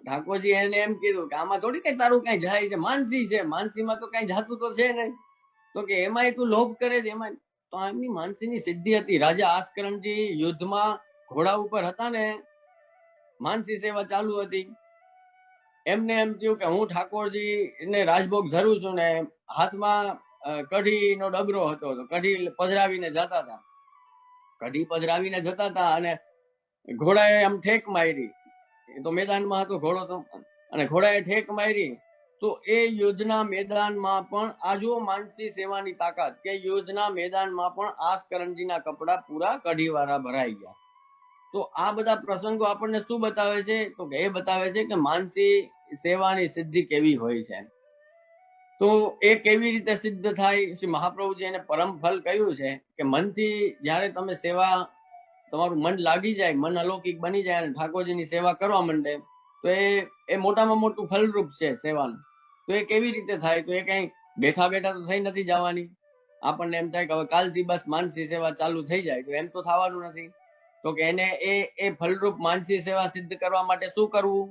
ઠાકોરજી એને એમ કીધું કે આમાં થોડી કઈ તારું કઈ જાય છે, માનસી છે, માનસીમાં તો કઈ જાતું તો છે નહીં. તો કે એમાંય તું લોભ કરે છે એમાં. તો એમની માનસીની સિદ્ધિ હતી. રાજા આસ્કરણજી યુદ્ધમાં ઘોડા ઉપર હતા ને, માનસી સેવા ચાલુ હતી. એમને એમ થયું કે હું ઠાકોરજી ને રાજભોગ ધરું છું, ને હાથમાં કઢીનો ડબરો હતો, તો કઢી પધરાવીને જતા હતા. અને ઘોડાએ આમ ઠેક મારી, એ તો મેદાનમાં હતો ઘોડો તો, અને ઘોડાએ ઠેક મારી. તો એ યુદ્ધના મેદાનમાં પણ આ જો માનસી સેવાની તાકાત, કે યુદ્ધના મેદાનમાં પણ આસ્કરણજીના કપડા પૂરા કઢીવાળા ભરાઈ ગયા. તો આ બધા પ્રસંગો આપણને શું બતાવે છે, તો એ બતાવે છે કે માનસી સેવાની સિદ્ધિ કેવી હોય છે. તો એ કેવી રીતે સિદ્ધ થાય? શ્રી મહાપ્રભુજી એને પરમ ફલ કહ્યું છે, કે મનથી જયારે તમે સેવા, તમારું મન લાગી જાય, મન અલૌકિક બની જાય અને ઠાકોરજીની સેવા કરવા માંડે, તો એ મોટામાં મોટું ફલરૂપ છે સેવાનું. તો એ કેવી રીતે થાય? તો એ કઈ બેઠા બેઠા તો થઈ નથી જવાની. આપણને એમ થાય કે હવે કાલથી બસ માનસી સેવા ચાલુ થઈ જાય, તો એમ તો થવાનું નથી. તો કે એને એ ફલરૂપ માનસી સેવા સિદ્ધ કરવા માટે શું કરવું?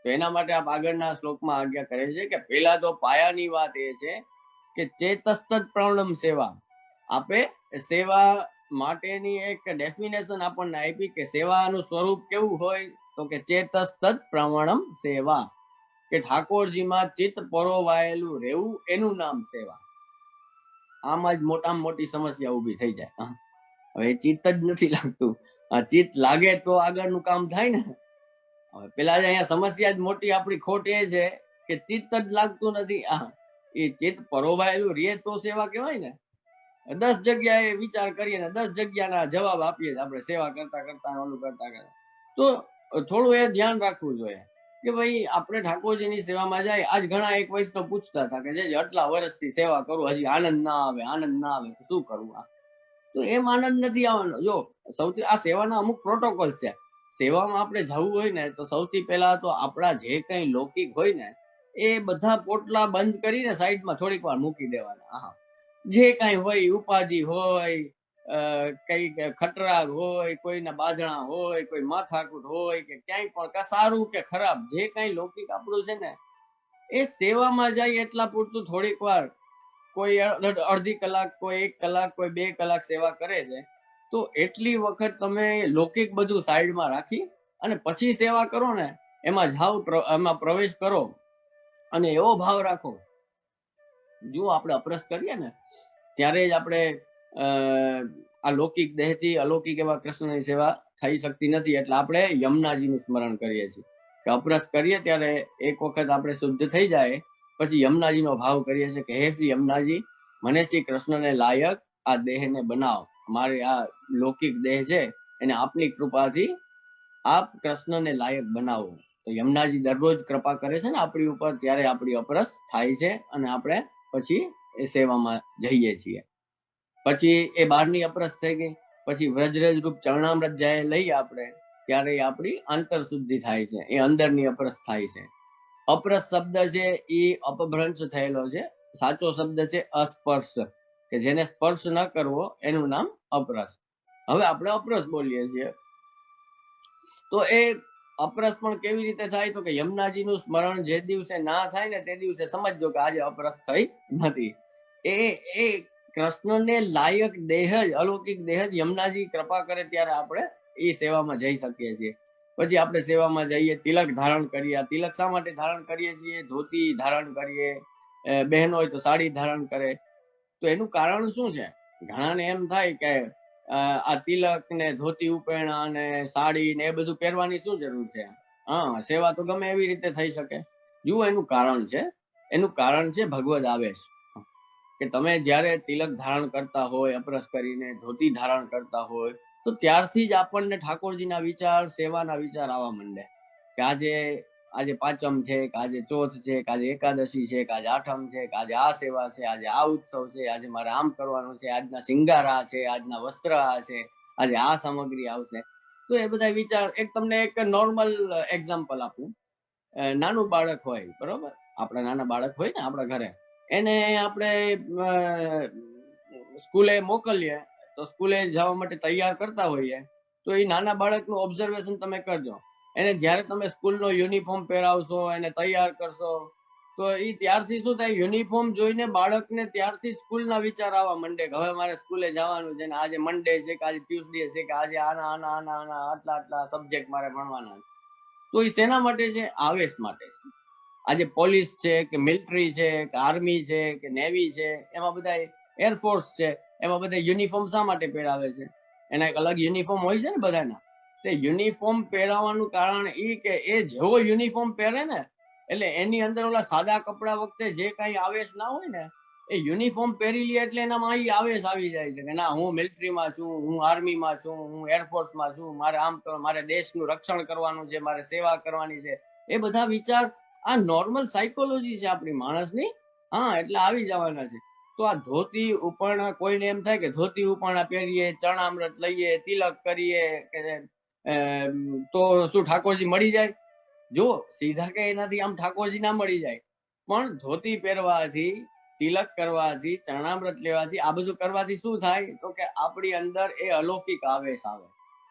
તો એના માટે આપ આગળના શ્લોકમાં આજ્ઞા કરે છે, કે પહેલા તો પાયાની વાત એ છે કે ચેતસ્તદ પ્રવણમ સેવા. આપે સેવા માટેની એક ડેફિનેશન આપણને આપી, કે સેવાનું સ્વરૂપ કેવું હોય? તો કે ચેતસ્તદ પ્રવણમ સેવા, કે ઠાકોરજીમાં ચિત્ત પરોવાયેલું રહેવું, એનું નામ સેવા. આમાં જ મોટામાં મોટી સમસ્યા ઉભી થઈ જાય. હવે ચિત્ત જ નથી લાગતું. ચિત્ત લાગે તો આગળનું કામ થાય ને. હવે પેલા અહીંયા સમસ્યા જ મોટી આપણી ખોટ એ છે કે ચિત્ત જ લાગતું નથી. એ ચિત્ત પરોવાયેલું રે તો સેવા કહેવાય ને. 10 જગ્યાએ વિચાર કરીએ ને 10 જગ્યાના જવાબ આપીએ આપણે સેવા કરતા કરતા, ઓલું કરતા કરતા. તો થોડું એ ધ્યાન રાખવું જોઈએ કે ભાઈ આપણે ઠાકોરજીની સેવામાં જાય. આજ ઘણા એક વૈષ્ણવ પૂછતા હતા કે જે આટલા વર્ષથી સેવા કરું, હજી આનંદ ના આવે, શું કરવું? તો એમ આનંદ નથી આવવાનો. જો સૌથી આ સેવાના અમુક પ્રોટોકોલ છે. સેવામાં આપણે જવું હોય ને, તો સૌથી પહેલા તો આપણા જે કઈ લૌકિક હોય ને, એ બધા પોટલા બંધ કરીને સાઈડમાં થોડીક વાર મૂકી દેવાના. જે કઈ હોય, ઉપાધિ હોય, કઈ ખટરાગ હોય, કોઈના બાંધણા હોય, કોઈ માથાકૂટ હોય, કે ક્યાંય પણ સારું કે ખરાબ, જે કઈ લૌકિક આપણું છે ને, એ સેવામાં જાય એટલા પૂરતું થોડીક વાર, કોઈ અડધી કલાક, કોઈ 1 કલાક, કોઈ 2 કલાક સેવા કરે છે, તો એટલી વખત તમે લૌકિક બધું સાઈડમાં રાખી અને પછી સેવા કરો ને, એમાં જાઓ, એમાં પ્રવેશ કરો અને એવો ભાવ રાખો. જો આપણે અપરસ કરીએ ને, ત્યારે જ આપણે આ લૌકિક દેહથી અલૌકિક એવા કૃષ્ણની સેવા થઈ શકતી નથી. એટલે આપણે યમુનાજીનું સ્મરણ કરીએ છીએ, કે અપરસ કરીએ ત્યારે એક વખત આપણે શુદ્ધ થઈ જાય પછી યમુનાજી નો ભાવ કરીએ છીએ કે હે શ્રી યમુનાજી, મને શ્રી કૃષ્ણને લાયક આ દેહને બનાવો. મારે આ લૌકિક દેહ છે એને આપની કૃપાથી આપ કૃષ્ણને લાયક બનાવો. તો યમુનાજી દરરોજ કૃપા કરે છે ને આપણી ઉપર, ત્યારે આપણી અપરસ થાય છે અને આપણે પછી એ સેવામાં જઈએ છીએ. પછી એ બહારની અપરસ થઈ ગઈ. પછી વ્રજરજ રૂપ ચરણામૃત જાય લઈએ આપણે, ત્યારે આપણી અંતર શુદ્ધિ થાય છે, એ અંદરની અપરસ થાય છે. અપરસ શબ્દ છે એ અપભ્રંશ થયેલો છે. સાચો શબ્દ છે અસ્પર્શ, કે જેને સ્પર્શ ન કરવો એનું નામ અપરસ. હવે આપણે અપરસ બોલીએ છીએ. તો એ અપરસ પણ કેવી રીતે થાય? તો કે યમુનાજી નું સ્મરણ જે દિવસે ના થાય ને તે દિવસે સમજજો કે આજે અપરસ થઈ નથી. એ કૃષ્ણને લાયક દેહ જ, અલૌકિક દેહ જ યમુનાજી કૃપા કરે ત્યારે આપણે એ સેવામાં જઈ શકીએ છીએ. પછી આપણે સેવામાં જઈએ, તિલક ધારણ કરીએ. તિલક શા માટે ધારણ કરીએ છીએ? ધોતી ધારણ કરીએ, બહેનો હોય તો સાડી ધારણ કરે. તો એનું કારણ શું છે? ઘણાને એમ થાય કે આ તિલક ને ધોતી ઉપેણા ને સાડી ને એ બધું પહેરવાની શું જરૂર છે? હા, સેવા તો ગમે એવી રીતે થઈ શકે. જુઓ, એનું કારણ છે, એનું કારણ છે ભગવદ આવેશ. કે તમે જ્યારે તિલક ધારણ કરતા હોય, અપરસ કરીને ધોતી ધારણ કરતા હોય, તો ત્યારથી જ આપણને ઠાકોરજીના વિચાર, સેવાના વિચાર આવવા માંડે કે આજે પાંચમ છે, કે આજે ચોથ છે, કે આજે એકાદશી છે, કે આજે આઠમ છે, કે આજે આ સેવા છે, આજે આ ઉત્સવ છે, આજે મારે આમ કરવાનું છે, આજના શિંગાર આ છે, આજના વસ્ત્ર આ છે, આજે આ સામગ્રી આવશે. તો એ બધા વિચાર, તમને એક નોર્મલ એક્ઝામ્પલ આપું. નાનું બાળક હોય, બરોબર, આપણા નાના બાળક હોય ને આપણા ઘરે, એને આપણે સ્કૂલે મોકલીએ, તો સ્કૂલે જવા માટે તૈયાર કરતા હોઈએ, તો એ નાના બાળકનું ઓબ્ઝર્વેશન તમે કરજો. એને જ્યારે તમે સ્કૂલનો યુનિફોર્મ પહેરાવશો, એને તૈયાર કરશો, તો એ ત્યારથી શું થાય? યુનિફોર્મ જોઈને બાળકને ત્યારથી સ્કૂલના વિચાર આવવા માંડે કે હવે મારે સ્કૂલે જવાનું છે, ને આજે મંડે છે, કે આજે ટ્યુઝડે છે, કે આજે આના આના આના આના આટલા સબ્જેક્ટ મારે ભણવાના. તો એ શેના માટે છે? આવેશ માટે. આજે પોલીસ છે, કે મિલિટરી છે, કે આર્મી છે, કે નેવી છે, એમાં બધા એરફોર્સ છે, એમાં બધા યુનિફોર્મ શા માટે પહેરાવે છે? એના એક અલગ યુનિફોર્મ હોય છે ને બધાના. તે યુનિફોર્મ પહેરાવાનું કારણ એ કે એ જેવો યુનિફોર્મ પહેરે ને, એટલે એની અંદર ઓલા સાદા કપડા વખતે જે કઈ આવેશ ના હોય ને, એ યુનિફોર્મ પહેરી લે એટલે એનામાં એ આવેશ આવી જાય છે કે ના, હું મિલિટરીમાં છું, હું આર્મીમાં છું, હું એરફોર્સમાં છું, મારે આમ મારે દેશનું રક્ષણ કરવાનું છે, મારે સેવા કરવાની છે. એ બધા વિચાર, આ નોર્મલ સાયકોલોજી છે આપણી માણસની. હા, એટલે આવી જવાના છે. તો આ ધોતી ઉપરણા, કોઈને એમ થાય કે ધોતી ઉપરણા પહેરીએ, ચરણામૃત લઈએ, તિલક કરીએ, કે તો શું ઠાકોરજી મળી જાય? જો સીધા કે એનાથી આમ ઠાકોરજી ના મળી જાય, પણ ધોતી પહેરવાથી, તિલક કરવાથી, ચરણામૃત લેવાથી, આ બધું કરવાથી શું થાય? તો કે આપણી અંદર એ અલૌકિક આવેશ આવે.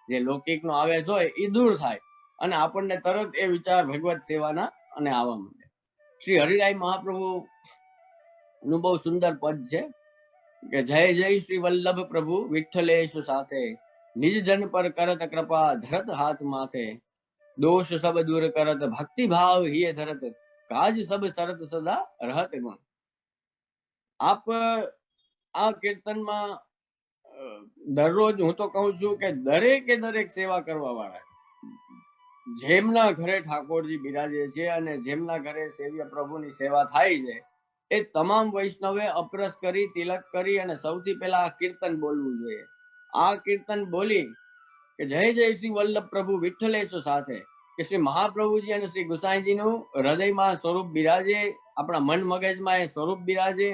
જે લૌકિક નો આવેશ હોય એ દૂર થાય અને આપણને તરત એ વિચાર ભગવત સેવાના અને આવવા માંડે. શ્રી હરિરાય મહાપ્રભુ નું બહુ સુંદર પદ છે કે જય જય શ્રી વલ્લભ પ્રભુ વિઠ્ઠલેશ સાથે, નિજ જન પર કરત કૃપા ધરત હાથ માથે, દોષ સબ દૂર કરત ભક્તિ ભાવ હિય ધરત, કાજ સબ સરત સદા રહત ગુણ. આપ આ કીર્તનમાં દરરોજ હું તો કહું છું કે દરેક સેવા કરવા વાળા, જેમના ઘરે ઠાકોરજી બિરાજે છે અને જેમના ઘરે સેવ્ય પ્રભુની સેવા થાય છે, એ તમામ વૈષ્ણવે અપરસ કરી, તિલક કરી અને સૌથી પહેલા આ કીર્તન બોલવું જોઈએ. આ કીર્તન બોલી કે જય જય શ્રી વલ્લભ પ્રભુ વિઠ્ઠલેશ સાથે, કે શ્રી મહાપ્રભુજી અને શ્રી ગુસાઈજીનું હૃદયમાં સ્વરૂપ બિરાજે, આપણા મન મગજમાં એ સ્વરૂપ બિરાજે.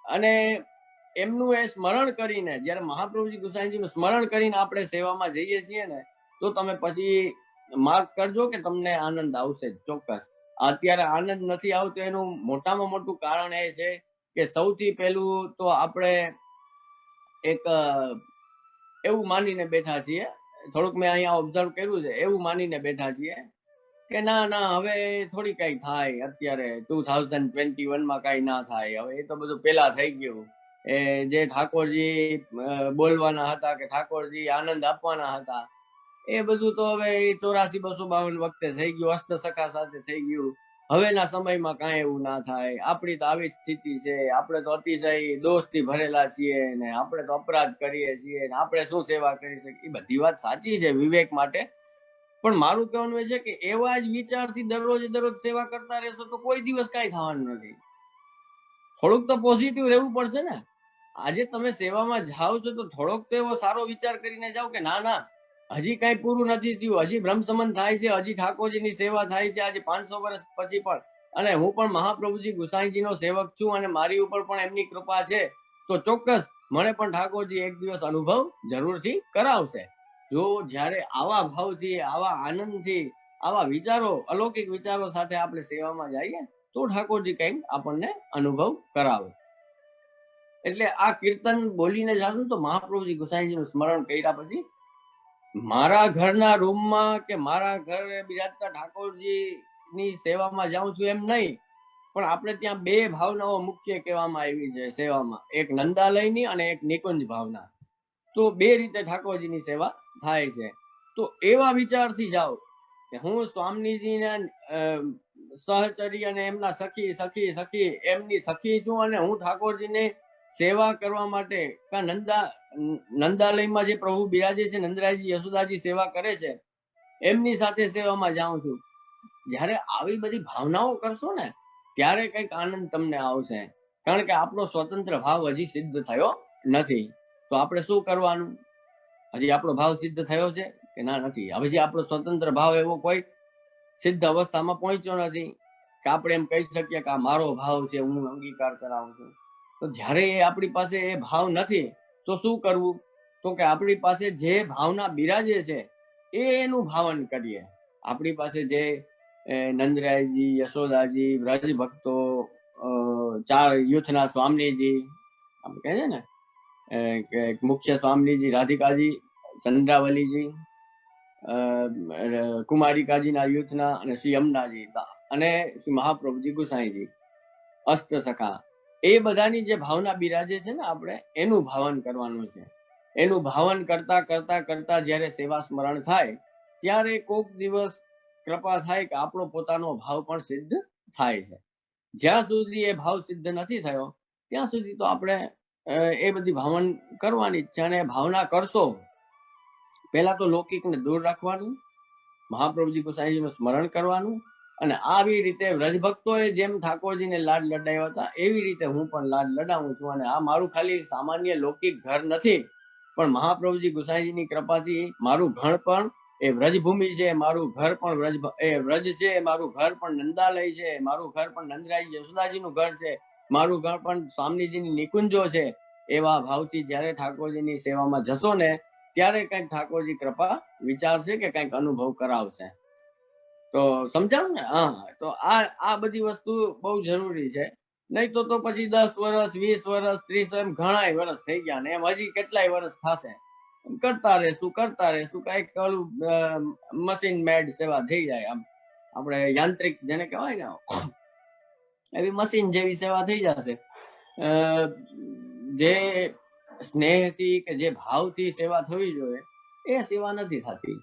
અને એમનું એ સ્મરણ કરીને, જયારે મહાપ્રભુજી ગુસાઈજીનું સ્મરણ કરીને આપણે સેવામાં જઈએ છીએ ને, તો તમે પછી માર્ક કરજો કે તમને આનંદ આવશે ચોક્કસ. અત્યારે આનંદ નથી આવતો એનું મોટામાં મોટું કારણ એ છે કે સૌથી પહેલું તો આપણે એક એવું માનીને બેઠા છીએ, થોડુંક મેં અહીંયા ઓબ્ઝર્વ કર્યું છે, એવું માનીને બેઠા છીએ કે ના હવે થોડી કઈ થાય, અત્યારે 2021માં કઈ ના થાય, હવે એ તો બધું પેલા થઈ ગયું. એ જે ઠાકોરજી બોલવાના હતા, કે ઠાકોરજી આનંદ આપવાના હતા, એ બધું તો હવે 84-252 વખતે થઈ ગયું, અષ્ટ સખા સાથે થઈ ગયું. હવેના સમયમાં કાંઈ એવું ના થાય. આપણી તો આવી સ્થિતિ છે, આપણે તો અતિશય દોષથી ભરેલા છીએ ને આપણે તો અપરાધ કરીએ છીએ ને આપણે શું સેવા કરી શકીએ. એ બધી વાત સાચી છે વિવેક માટે, પણ મારું કહેવાનું એ છે કે એવા જ વિચારથી દરરોજ સેવા કરતા રહેશો તો કોઈ દિવસ કાંઈ થવાનું નથી. થોડુંક તો પોઝિટિવ રહેવું પડશે ને. આજે તમે સેવામાં જાઓ છો તો થોડોક તો એવો સારો વિચાર કરીને જાઓ કે ના ના, હજી કઈ પૂરું નથી થયું, હજી બ્રહ્મસમન થાય છે, હજી ઠાકોરજીની સેવા થાય છે આજે 500 વર્ષ પછી પણ, અને હું પણ મહાપ્રભુજી ગુસાઈજીનો સેવક છું અને મારી ઉપર પણ એમની કૃપા છે, તો ચોક્કસ મને પણ ઠાકોરજી એક દિવસ અનુભવ જરૂરથી કરાવશે. જો જ્યારે આવા ભાવથી, આવા આનંદથી, આવા વિચારો, અલૌકિક વિચારો સાથે આપણે સેવામાં જઈએ તો ઠાકોરજી કંઈક આપણને અનુભવ કરાવે. એટલે આ કીર્તન બોલીને જાશું તો મહાપ્રભુજી ગુસાઈજીનું સ્મરણ કર્યા પછી મારા ઘરના રૂમમાં કે મારા ઘરે બિરાજતા ઠાકોરજીની સેવામાં જાઉં છું એમ નહીં, પણ આપણે ત્યાં બે ભાવનાઓ મુખ્ય કહેવામાં આવી છે સેવામાં, એક નંદાલયની અને એક નિકુંજ ભાવના. તો બે રીતે ઠાકોરજીની સેવા થાય છે. તો એવા વિચારથી જાઓ કે હું સ્વામીજીના સહચરી અને એમના સખી એમની સખી છું અને હું ઠાકોરજીને સેવા કરવા માટે નંદાલયમાં જે પ્રભુ બિરાજે છે, નંદરાયજી યશોદાજી સેવા કરે છે, એમની સાથે સેવામાં જાઉં છું. જ્યારે આવી બધી ભાવનાઓ કરશો ને ત્યારે કંઈક આનંદ તમને આવશે. કારણ કે આપણો સ્વતંત્ર ભાવ હજી સિદ્ધ થયો નથી. તો આપણે શું કરવાનું? હજી આપણો ભાવ સિદ્ધ થયો છે કે ના નથી? હજી આપણો સ્વતંત્ર ભાવ એવો કોઈ સિદ્ધ અવસ્થામાં પહોંચ્યો નથી કે આપણે એમ કહી શકીએ કે આ મારો ભાવ છે, હું અંગીકાર કરાવું છું. તો જ્યારે આપણી પાસે એ ભાવ નથી તો શું કરવું? તો કે આપણી પાસે જે ભાવના બિરાજે છે એનું ભાવન કરીએ. આપણી પાસે જે નંદરાયજી, યશોદાજી, વ્રજ ભક્તો, 4 યુથના સ્વામીજી, આપણે કહે છે ને મુખ્ય સ્વામીજી રાધિકાજી, ચંદ્રાવલીજી, કુમારિકાજીના યુથના, અને શ્રી યમુનાજી અને શ્રી મહાપ્રભુજી ગુસાઈજી, અષ્ટ સખા, એ બધાની જે ભાવના બિરાજે છે ને આપણે એનું ભાવન કરવાનું છે. એનું ભાવન કરતા કરતા કરતા જ્યારે સેવા સ્મરણ થાય ત્યારે કોક દિવસ કૃપા થાય કે આપણો પોતાનો ભાવ પણ સિદ્ધ થાય છે. જ્યાં સુધી એ ભાવ સિદ્ધ નથી થયો ત્યાં સુધી તો આપણે એ બધી ભાવન કરવાની છે. અને ભાવના કરશો, પહેલા તો લૌકિકને દૂર રાખવાનું, મહાપ્રભુજી ગોસાઈજીનું સ્મરણ કરવાનું, અને આવી રીતે વ્રજભક્તોએ જેમ ઠાકોરજીને લાડ લડાવ્યા હતા એવી રીતે હું પણ લાડ લડાવું છું. અને આ મારું ખાલી સામાન્ય લૌકિક ઘર નથી, પણ મહાપ્રભુજી ગોસાઈજીની કૃપાથી મારું ઘર પણ એ વ્રજભૂમિ છે, મારું ઘર પણ વ્રજ છે, મારું ઘર પણ નંદાલય છે, મારું ઘર પણ નંદરાય યશોદાજીનું ઘર છે, મારું ઘર પણ સ્વામીજીની નિકુંજો છે. એવા ભાવથી જ્યારે ઠાકોરજીની સેવામાં જશો ને ત્યારે કંઈક ઠાકોરજી કૃપા વિચારશે કે કંઈક અનુભવ કરાવશે. તો સમજાવું ને? હા. તો આ બધી વસ્તુ બહુ જરૂરી છે. નહીં તો પછી 10 વર્ષ, 20 વર્ષ, 30 એમ ઘણાય વર્ષ થઈ ગયા ને એમ હજી કેટલાય વર્ષ થશે. કરતા રહેશું કંઈક ઓલું મશીન મેડ સેવા થઈ જાય. આમ આપણે યાંત્રિક જેને કહેવાય ને એવી મશીન જેવી સેવા થઈ જશે. જે સ્નેહથી કે જે ભાવથી સેવા થવી જોઈએ એ સેવા નથી થતી.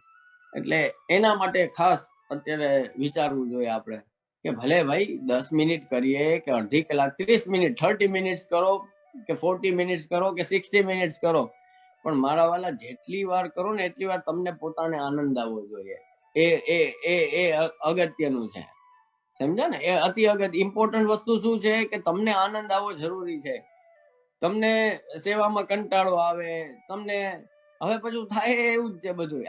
એટલે એના માટે ખાસ અત્યારે વિચારવું જોઈએ આપણે કે ભલે ભાઈ 10 મિનિટ કરીએ કે અડધી કલાક, 30 મિનિટ, 30 મિનિટ્સ કરો કે 40 મિનિટ્સ કરો કે 60 મિનિટ્સ કરો, પણ મારા વાલા જેટલી વાર કરો ને એટલી વાર તમને પોતાને આનંદ આવવો જોઈએ. એ અગત્યનું છે. સમજ્યા ને? એ અતિ અગત્ય ઇમ્પોર્ટન્ટ વસ્તુ શું છે કે તમને આનંદ આવવો જરૂરી છે. તમને સેવામાં કંટાળો આવે, તમને હવે પછી થાય એવું જ છે બધું.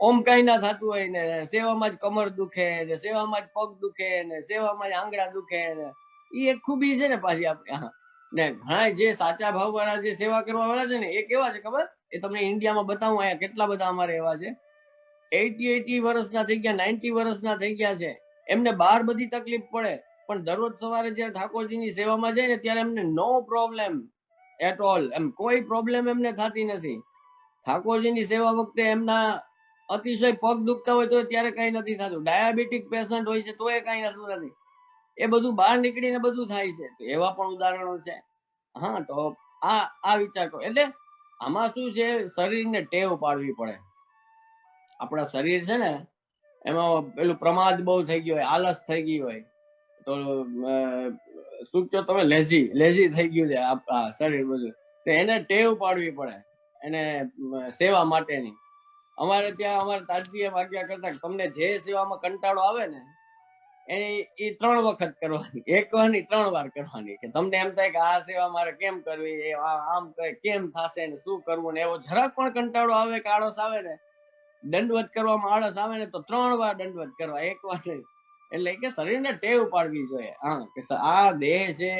ઓમ કઈ ના થતું હોય ને સેવામાં જ કમર દુખે ને સેવામાં જ પગ દુખે ને સેવામાં જ આંગળા દુખે ને એ એક ખૂબી છે ને પાછી આપણે. ને ઘણા જે સાચા ભાવ વાળા જે સેવા કરવા વાળા છે ને એ કેવા છે ખબર? એ તમને ઇન્ડિયામાં બતાવું, અહીંયા કેટલા બધા અમારે એવા છે 80 વર્ષના થઈ ગયા, 90 વર્ષના થઈ ગયા છે. એમને બહાર બધી તકલીફ પડે, પણ દરરોજ સવારે જ્યારે ઠાકોરજીની સેવામાં જાય ને ત્યારે એમને નો પ્રોબ્લેમ એટ ઓલ, એમ કોઈ પ્રોબ્લેમ એમને થતી નથી. ઠાકોરજીની સેવા વખતે એમના અતિશય પગ દુખતા હોય તો ત્યારે કઈ નથી થતું, ડાયાબિટીક પેશન્ટ હોય છે તો એ કઈ થતું નથી. એ બધું બહાર નીકળીને બધું થાય છે. તો એવા પણ ઉદાહરણો છે. હા, તો આ વિચાર કરો. એટલે આમાં શું છે, શરીરને ટેવ પાડવી પડે. આપણા શરીર છે ને એમાં પેલું પ્રમાદ બહુ થઈ ગયો હોય, આલસ થઈ ગઈ હોય, તો શું કહો તમે, લેઝી થઈ ગયું છે આ શરીર બધું. તો એને ટેવ પાડવી પડે એને સેવા માટેની. અમારે ત્યાં અમારે તાજજી એમ આજ્ઞા કરતા કે તમને જે સેવામાં કંટાળો આવે ને એ 3 વખત કરવાની, એક વાર નહીં 3 વાર કરવાની. કે તમને એમ થાય કે આ સેવા મારે કેમ કરવી, આમ કેમ થશે ને શું કરવું ને એવો જરાક પણ કંટાળો આવે કે આળસ આવે ને, દંડવત કરવામાં આળસ આવે ને તો 3 વાર દંડવત કરવા, એક વાર નહીં. એટલે કે શરીરને ટેવ પાડવી જોઈએ. હા, કે આ દેહ છે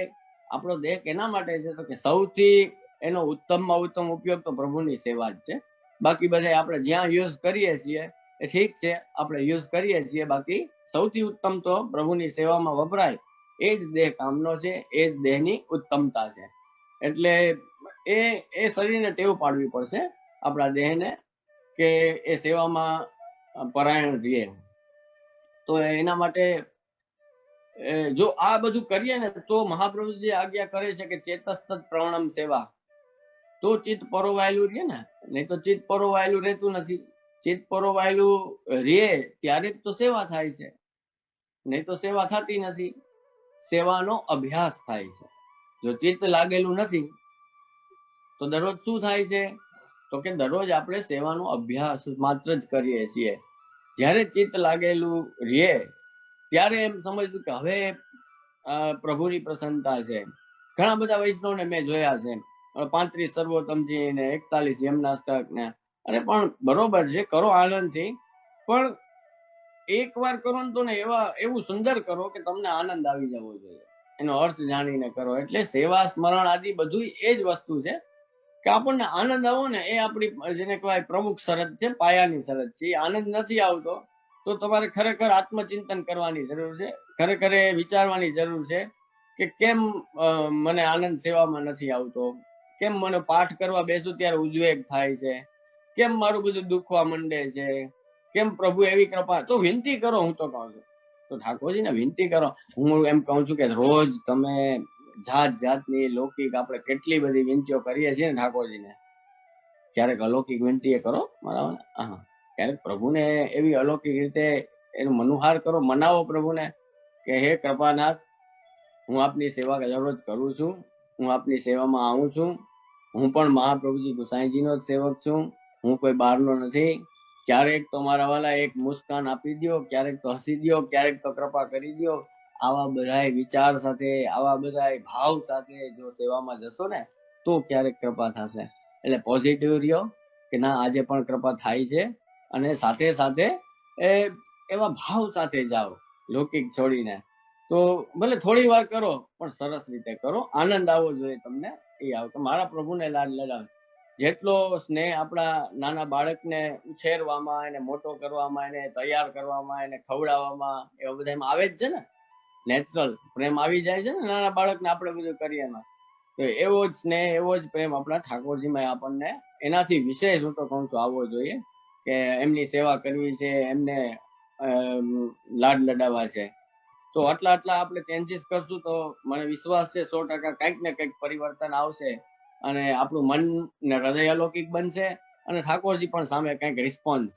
આપણો, દેહ કેના માટે છે તો કે સૌથી એનો ઉત્તમમાં ઉત્તમ ઉપયોગ તો પ્રભુની સેવા જ છે. બાકી બધા આપણે જ્યાં યુઝ કરીએ છીએ એ ઠીક છે, આપણે યુઝ કરીએ છીએ, બાકી સૌથી ઉત્તમ તો પ્રભુની સેવામાં વપરાય એ જ દેહ કામનો છે, એ જ દેહની ઉત્તમતા છે. એટલે એ શરીરને ટેવ પાડવી પડશે આપણા દેહને કે એ સેવામાં પરાયણ રહે. તો એના માટે જો આ બધું કરીએ ને તો મહાપ્રભુજી આજ્ઞા કરે છે કે ચેતસ્તત પ્રવણમ સેવા, તો ચિત્ત પરોવાયેલું રહે ને, નહીં તો ચિત્ત પરોવાયેલું રહેતું નથી. ચિત્ત પરોવાયેલું રહે ત્યારે જ તો સેવા થાય છે, નહીં તો સેવા થતી નથી. સેવાનો અભ્યાસ થાય છે. જો ચિત્ત લાગેલું નથી તો દરરોજ શું થાય છે તો કે દરરોજ આપણે સેવાનો અભ્યાસ માત્ર જ કરીએ છીએ. જ્યારે ચિત્ત લાગેલું રહે ત્યારે એમ સમજવું કે હવે પ્રભુની પ્રસન્નતા છે. ઘણા બધા વૈષ્ણવને મેં જોયા છે, 35 સર્વોત્તમજી ને 41 યમનાષ્ટક ને, અરે પણ બરોબર છે, કરો આનંદથી, પણ એક વાર કરો ને તો ને એવું સુંદર કરો કે તમને આનંદ આવી જવો જોઈએ, એનો અર્થ જાણીને કરો. એટલે સેવા સ્મરણ આદિ બધું એ જ વસ્તુ છે કે આપણને આનંદ આવો ને, એ આપણી જેને કહેવાય પ્રમુખ શરત છે, પાયાની શરત છે. આનંદ નથી આવતો તો તમારે ખરેખર આત્મચિંતન કરવાની જરૂર છે, ખરેખર એ વિચારવાની જરૂર છે કે કેમ મને આનંદ સેવામાં નથી આવતો, કેમ મને પાઠ કરવા બેસું ત્યારે ઉદ્વેગ થાય છે, કેમ મારું બધું દુખવા માંડે છે, કેમ પ્રભુ એવી કૃપા. તો વિનંતી કરો, હું તો કહું છું, તો ઠાકોરજીને વિનંતી કરો. હું એમ કહું છું કે રોજ તમે જાત જાતની લૌકિક આપણે કેટલી બધી વિનંતીઓ કરીએ છીએ ને ઠાકોરજીને, ક્યારેક અલૌકિક વિનંતી કરો મારા. હા, ક્યારેક પ્રભુને એવી અલૌકિક રીતે એનું મનુહાર કરો, મનાવો પ્રભુને કે હે કૃપાનાથ, હું આપની સેવા દરરોજ કરું છું, હું આપની સેવામાં આવું છું, હું પણ મહાપ્રભુજી ગુસાઈજીનો જ સેવક છું, હું કોઈ બહારનો નથી. ક્યારેક તો મારા વાલા એક મુસ્કાન આપી દો, ક્યારેક તો હસી દો, ક્યારેક તો કૃપા કરી દો. આવા બધા વિચાર સાથે, આવા બધા ભાવ સાથે જો સેવામાં જશો ને તો ક્યારેક કૃપા થશે. એટલે પોઝિટિવ રહ્યો કે ના આજે પણ કૃપા થાય છે, અને સાથે સાથે એવા ભાવ સાથે જાઓ લૌકિક છોડીને. તો ભલે થોડી વાર કરો પણ સરસ રીતે કરો, આનંદ આવવો જોઈએ તમને. એ આવો મારા પ્રભુને લાડ લડાવે. જેટલો સ્નેહ આપણા નાના બાળકને ઉછેરવામાં, એને મોટો કરવામાં, એને તૈયાર કરવામાં, એને ખવડાવવામાં, એવા બધામાં આવે જ છે ને, નેચરલ પ્રેમ આવી જાય છે ને નાના બાળકને આપણે બધું કરીએ એમાં. તો એવો જ સ્નેહ, એવો જ પ્રેમ આપણા ઠાકોરજીમાં આપણને એનાથી વિશેષ હું તો કહું છું આવવો જોઈએ કે એમની સેવા કરવી છે, એમને લાડ લડાવવા છે. તો આટલા આપણે ચેન્જીસ કરશું તો મને વિશ્વાસ છે 100% કંઈક ને કંઈક પરિવર્તન આવશે, અને આપણું મન ને હૃદય અલૌકિક બનશે, અને ઠાકોરજી પણ સામે કંઈક રિસ્પોન્સ.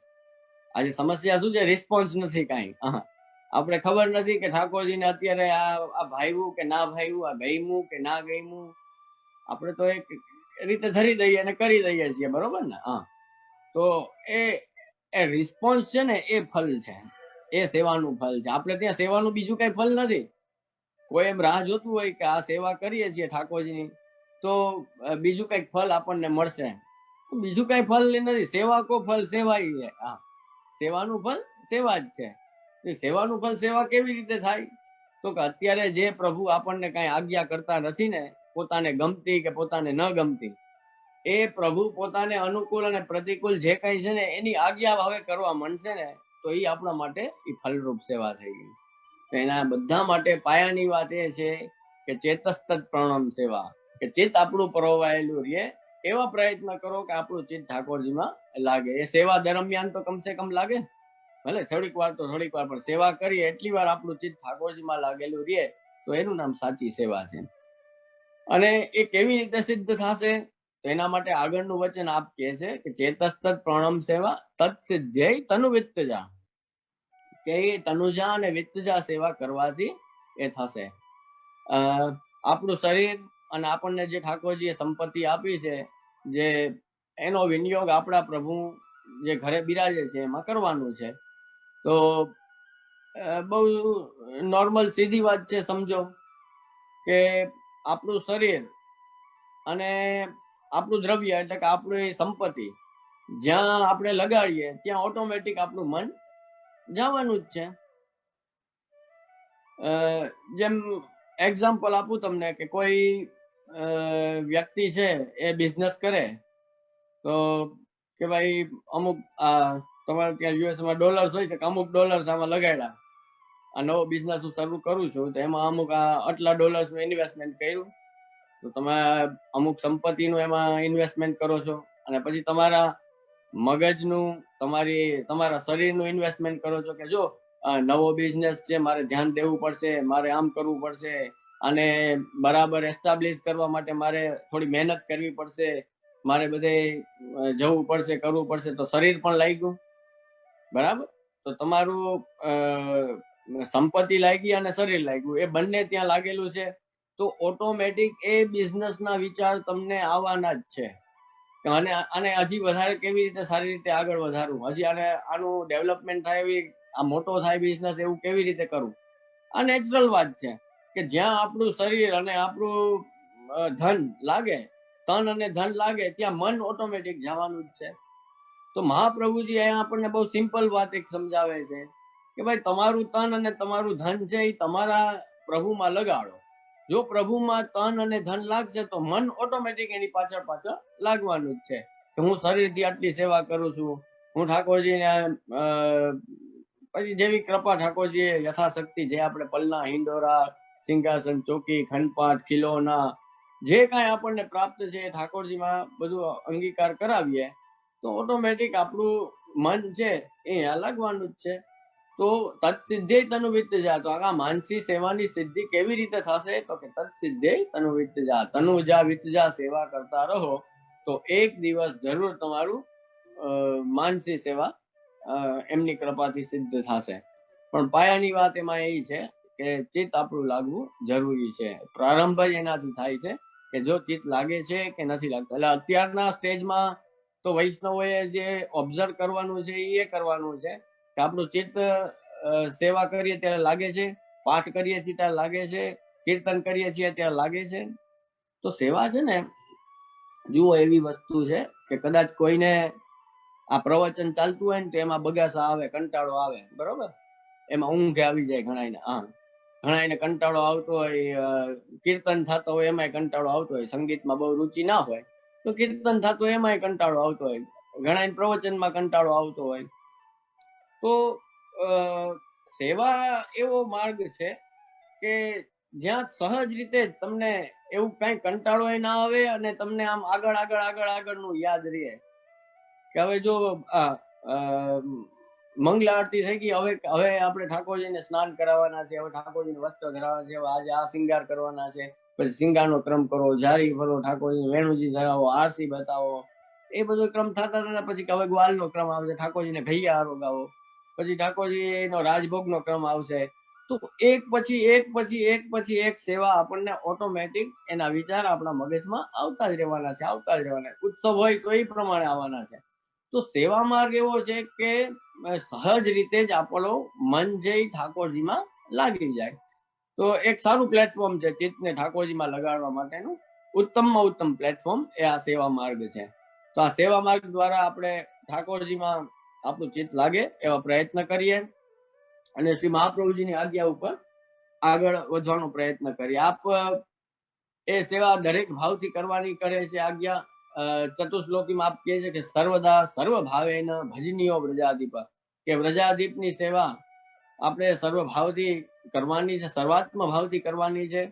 આજે સમસ્યા શું છે, રિસ્પોન્સ નથી કાંઈ. આપણે ખબર નથી કે ઠાકોરજીને અત્યારે આ ભાઈવું કે ના ભાઈવું, આ ગઈમું કે ના ગઈમું, આપણે તો એક રીતે ધરી દઈએ અને કરી દઈએ છીએ, બરોબર ને. હા, તો એ રિસ્પોન્સ છે ને એ ફલ છે, એ સેવાનું ફલ છે. આપણે ત્યાં સેવાનું બીજું કઈ ફલ નથી. કોઈ એમ રાહ જોતું હોય કે આ સેવા કરીએ છીએ ઠાકોરજીની તો બીજું કઈક ફલ આપણને મળશે, બીજું કઈ ફલ નથી. સેવા કો ફલ સેવા છે. હા, સેવાનું ફલ સેવા જ છે. સેવાનું ફલ સેવા કેવી રીતે થાય તો કે અત્યારે જે પ્રભુ આપણને કઈ આજ્ઞા કરતા નથી ને, પોતાને ગમતી કે પોતાને ન ગમતી, એ પ્રભુ પોતાને અનુકૂળ અને પ્રતિકૂળ જે કઈ છે ને એની આજ્ઞા હવે કરવા માંડશે ને તો એ આપણા માટે એ ફલરૂપ સેવા થઈ ગઈ. તો એના બધા માટે પાયાની વાત એ છે કે ચેતસ્તત પ્રણમ સેવા, કે ચિત્ત આપણું પરોવાયેલું રહે એવા પ્રયત્ન કરો કે આપણું ચિત્ત ઠાકોરજીમાં લાગે. એ સેવા દરમિયાન તો કમસે કમ લાગે, ભલે થોડીક વાર તો થોડીક વાર, પણ સેવા કરીએ એટલી વાર આપણું ચિત્ત ઠાકોરજીમાં લાગેલું રહે તો એનું નામ સાચી સેવા છે. અને એ કેવી રીતે સિદ્ધ થશે તો એના માટે આગળનું વચન આપ કહે છે કે ચેતસ્તત પ્રણમ સેવા તત્સિદ્ધ્ય તનુ વિત્તજા, કે તનુજા અને વિત્તજા સેવા કરવાથી એ થશે. આપણું શરીર અને આપણને જે ઠાકોરજીએ સંપત્તિ આપી છે, જે એનો વિનિયોગ આપણા પ્રભુ જે ઘરે બિરાજે છે એમાં કરવાનું છે. તો બહુ નોર્મલ સીધી વાત છે. સમજો કે આપણું શરીર અને આપણું દ્રવ્ય એટલે કે આપણી સંપત્તિ જ્યાં આપણે લગાડીએ ત્યાં ઓટોમેટિક આપણું મન જવાનું જ છે. જેમ એક્ઝામ્પલ આપું તમને કે કોઈ વ્યક્તિ છે એ બિઝનેસ કરે તો કે ભાઈ અમુક તમારે ત્યાં યુએસમાં ડોલર્સ હોય તો અમુક ડોલર્સ આમાં લગાડ્યા, આ નવો બિઝનેસ હું શરૂ કરું છું તો એમાં અમુક આટલા ડોલર્સનું ઇન્વેસ્ટમેન્ટ કર્યું, તો તમે અમુક સંપત્તિનું એમાં ઇન્વેસ્ટમેન્ટ કરો છો, અને પછી તમારા મગજનું તમારા શરીરનું ઇન્વેસ્ટમેન્ટ કરો છો કે જો નવો બિઝનેસ છે, મારે ધ્યાન દેવું પડશે, મારે આમ કરવું પડશે, અને બરાબર એસ્ટાબ્લિશ કરવા માટે મારે થોડી મહેનત કરવી પડશે, મારે બધે જવું પડશે, કરવું પડશે. તો શરીર પણ લાગ્યું, બરાબર. તો તમારું સંપત્તિ લાગી અને શરીર લાગ્યું, એ બંને ત્યાં લાગેલું છે. તો ઓટોમેટિક એ બિઝનેસના વિચાર તમને આવવાના જ છે. અને હજી વધારે કેવી રીતે સારી રીતે આગળ વધારવું, હજી આનું ડેવલપમેન્ટ થાય, એવી આ મોટો થાય બિઝનેસ, એવું કેવી રીતે કરવું. આ નેચરલ વાત છે કે જ્યાં આપણું શરીર અને આપણું ધન લાગે, તન અને ધન લાગે, ત્યાં મન ઓટોમેટિક જવાનું જ છે. તો મહાપ્રભુજી અહીંયા આપણને બહુ સિમ્પલ વાત એક સમજાવે છે કે ભાઈ તમારું તન અને તમારું ધન છે એ તમારા પ્રભુમાં લગાડો. જો પ્રભુમાં તન અને ધન લાગશે તો મન ઓટોમેટિક એની પાછળ લાગવાનું જ છે કે હું શરીરથી આટલી સેવા કરું છું, હું ઠાકોરજીને પછી જેવી કૃપા ઠાકોરજીએ યથાશક્તિ, જે આપણે પલના, હિંડોરા, સિંહાસન, ચોકી, ખંડપાઠ, ખીલોના, જે કાંઈ આપણને પ્રાપ્ત છે એ ઠાકોરજીમાં બધું અંગીકાર કરાવીએ તો ઓટોમેટિક આપણું મન છે એ લાગવાનું જ છે. તો તત્સિદ્ધે તનુવિત્તજા, તો આ માનસી સેવાની સિદ્ધિ કેવી રીતે થશે? તો કે તત્સિદ્ધે તનુવિત્તજા, તનુજા વિત્તજા સેવા કરતા રહો તો એક દિવસ જરૂર તમારું માનસી સેવા એમની કૃપાથી સિદ્ધ થશે. પણ પાયાની વાત એમાં એ છે કે ચિત્ત આપણું લાગવું જરૂરી છે. પ્રારંભ જ એનાથી થાય છે કે જો ચિત્ત લાગે છે કે નથી લાગતું. એટલે અત્યારના સ્ટેજમાં તો વૈષ્ણવોએ જે ઓબ્ઝર્વ કરવાનું છે એ કરવાનું છે કે આપણું ચિત્ત સેવા કરીએ ત્યારે લાગે છે, પાઠ કરીએ છીએ ત્યારે લાગે છે, કીર્તન કરીએ છીએ ત્યારે લાગે છે. તો સેવા છે ને, જુઓ એવી વસ્તુ છે કે કદાચ કોઈને આ પ્રવચન ચાલતું હોય ને તો એમાં બગાસા આવે, કંટાળો આવે, બરોબર, એમાં ઊંઘ આવી જાય ઘણાને. ઘણાને કંટાળો આવતો હોય, કીર્તન થતો હોય એમાંય કંટાળો આવતો હોય, સંગીતમાં બહુ રુચિ ના હોય તો કીર્તન થતું એમાંય કંટાળો આવતો હોય, ઘણા પ્રવચનમાં કંટાળો આવતો હોય. તો સેવા એવો માર્ગ છે કે જ્યાં સહજ રીતે તમને એવું કઈ કંટાળો ના આવે અને તમને આમ આગળનું યાદ રહે કે હવે જો મંગલા આરતી થઈ ગઈ, હવે આપણે ઠાકોરજીને સ્નાન કરાવવાના છે, હવે ઠાકોરજીને વસ્ત્ર ધરાવવાના છે, આજે આ શિંગાર કરવાના છે, પછી શિંગારનો ક્રમ કરો, જારી ભરો, ઠાકોરજીને વેણુજી ધરાવો, આરસી બતાવો, એ બધો ક્રમ થતા પછી હવે ગ્વાલનો ક્રમ આવશે, ઠાકોરજીને ઘૈયા આરોગાવો, પછી ઠાકોરજીનો રાજભોગનો ક્રમ આવશે. તો એક પછી એક સેવા આપણને ઓટોમેટિક એના વિચાર આપણા મગજમાં આવતા જ રહેવાના છે. ઉત્સવ હોય તો એ પ્રમાણે આવવાના છે. તો સેવા માર્ગ એવો છે કે સહજ રીતે જ આપણો મન છે ઠાકોરજીમાં લાગી જાય. તો એક સારું પ્લેટફોર્મ છે ચિત્તને ઠાકોરજીમાં લગાડવા માટેનું. ઉત્તમમાં ઉત્તમ પ્લેટફોર્મ એ આ સેવા માર્ગ છે. તો આ સેવા માર્ગ દ્વારા આપણે ઠાકોરજીમાં આપણું ચિત્ત લાગે એવા પ્રયત્ન કરીએ અને શ્રી મહાપ્રભુજીની આજ્ઞા ઉપર આગળ વધવાનો પ્રયત્ન કરીએ. આપ એ સેવા દરેક ભાવથી કરવાની કરે છે આજ્ઞા. ચતુશ્લોકીમાં આપ કહે છે કે સર્વદા સર્વ ભાવેન ભજનીયો વ્રજાદીપ, કે વ્રજાદીપની સેવા આપણે સર્વ ભાવથી કરવાની છે, સર્વાત્મ ભાવથી કરવાની છે.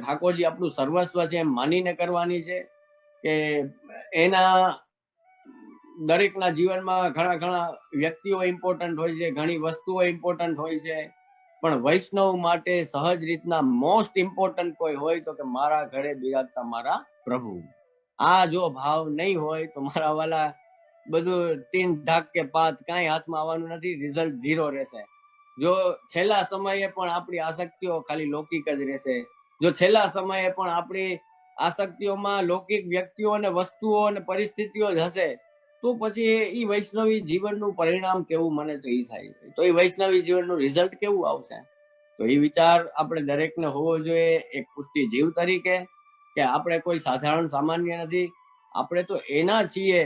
ઠાકોરજી આપણું સર્વસ્વ છે એમ માનીને કરવાની છે કે એના દરેકના જીવનમાં ઘણા વ્યક્તિઓ ઇમ્પોર્ટન્ટ હોય છે, ઘણી વસ્તુઓ ઇમ્પોર્ટન્ટ હોય છે, પણ વૈષ્ણવ માટે સહજ રીતના મોસ્ટ ઇમ્પોર્ટન્ટ કોઈ હોય તો કે મારા ઘરે બિરાજતા મારા પ્રભુ. આ જો ભાવ નહીં હોય તો મારા વાલા બધું તીન ઢાક કે પાત કાંઈ હાથમાં આવવાનું નથી, રિઝલ્ટ ઝીરો રહેશે. જો છેલ્લા સમયે પણ આપણી આસક્તિઓ ખાલી લૌકિક જ રહેશે, જો છેલ્લા સમયે પણ આપણી આસક્તિઓમાં લૌકિક વ્યક્તિઓ અને વસ્તુઓ અને પરિસ્થિતિઓ જ હશે, તો પછી એ વૈષ્ણવી જીવનનું પરિણામ કેવું મને તો એ થાય, તો એ વૈષ્ણવી જીવનનું રિઝલ્ટ કેવું આવશે? તો એ વિચાર આપણે દરેકને હોવો જોઈએ એક પુષ્ટિ જીવ તરીકે, કે આપણે કોઈ સાધારણ સામાન્ય નથી, આપણે તો એના છીએ,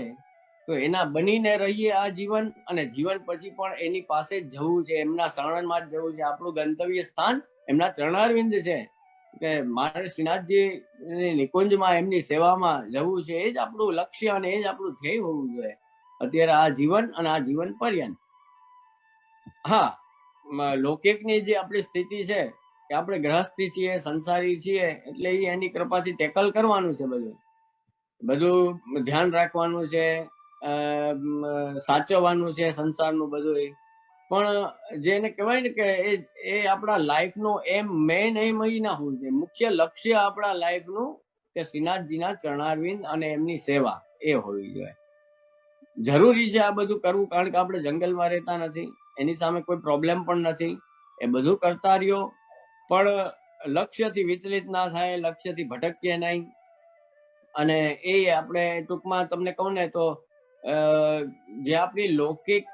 તો એના બનીને રહીએ આ જીવન, અને જીવન પછી પણ એની પાસે જ જવું છે, એમના શરણમાં જ જવું છે. આપણું ગંતવ્ય સ્થાન એમના ચરણારવિંદ છે, કે મારે શ્રીનાથજી નિકુંજમાં એમની સેવામાં જવું છે. એ જ આપણું લક્ષ્ય અને એ જ આપણું ધ્યેય હોવું જોઈએ અત્યારે આ જીવન અને આ જીવન પર્યંત. હા, લૌકિકની જે આપણી સ્થિતિ છે કે આપણે ગ્રહસ્થી છીએ, સંસારી છીએ, એટલે એની કૃપાથી ટેકલ કરવાનું છે, બધું ધ્યાન રાખવાનું છે, સાચવવાનું છે સંસારનું બધું. પણ જેને કહેવાય ને કે એ આપણા લાઈફનો એમ મેઇન એમ ના હોવું જોઈએ, મુખ્ય લક્ષ્ય આપણા લાઈફનું કે શ્રીનાથજીના ચરણારવિંદ અને એમની સેવા એ હોવી જોઈએ. જરૂરી છે આ બધું કરવું, કારણ કે આપણે જંગલમાં રહેતા નથી, એની સામે કોઈ પ્રોબ્લેમ પણ નથી. એ બધું કરતા રહ્યો, પણ લક્ષ્યથી વિચલિત ના થાય, લક્ષ્યથી ભટકીએ નહીં. અને એ આપણે ટૂંકમાં તમને કહું ને તો જે આપણી લૌકિક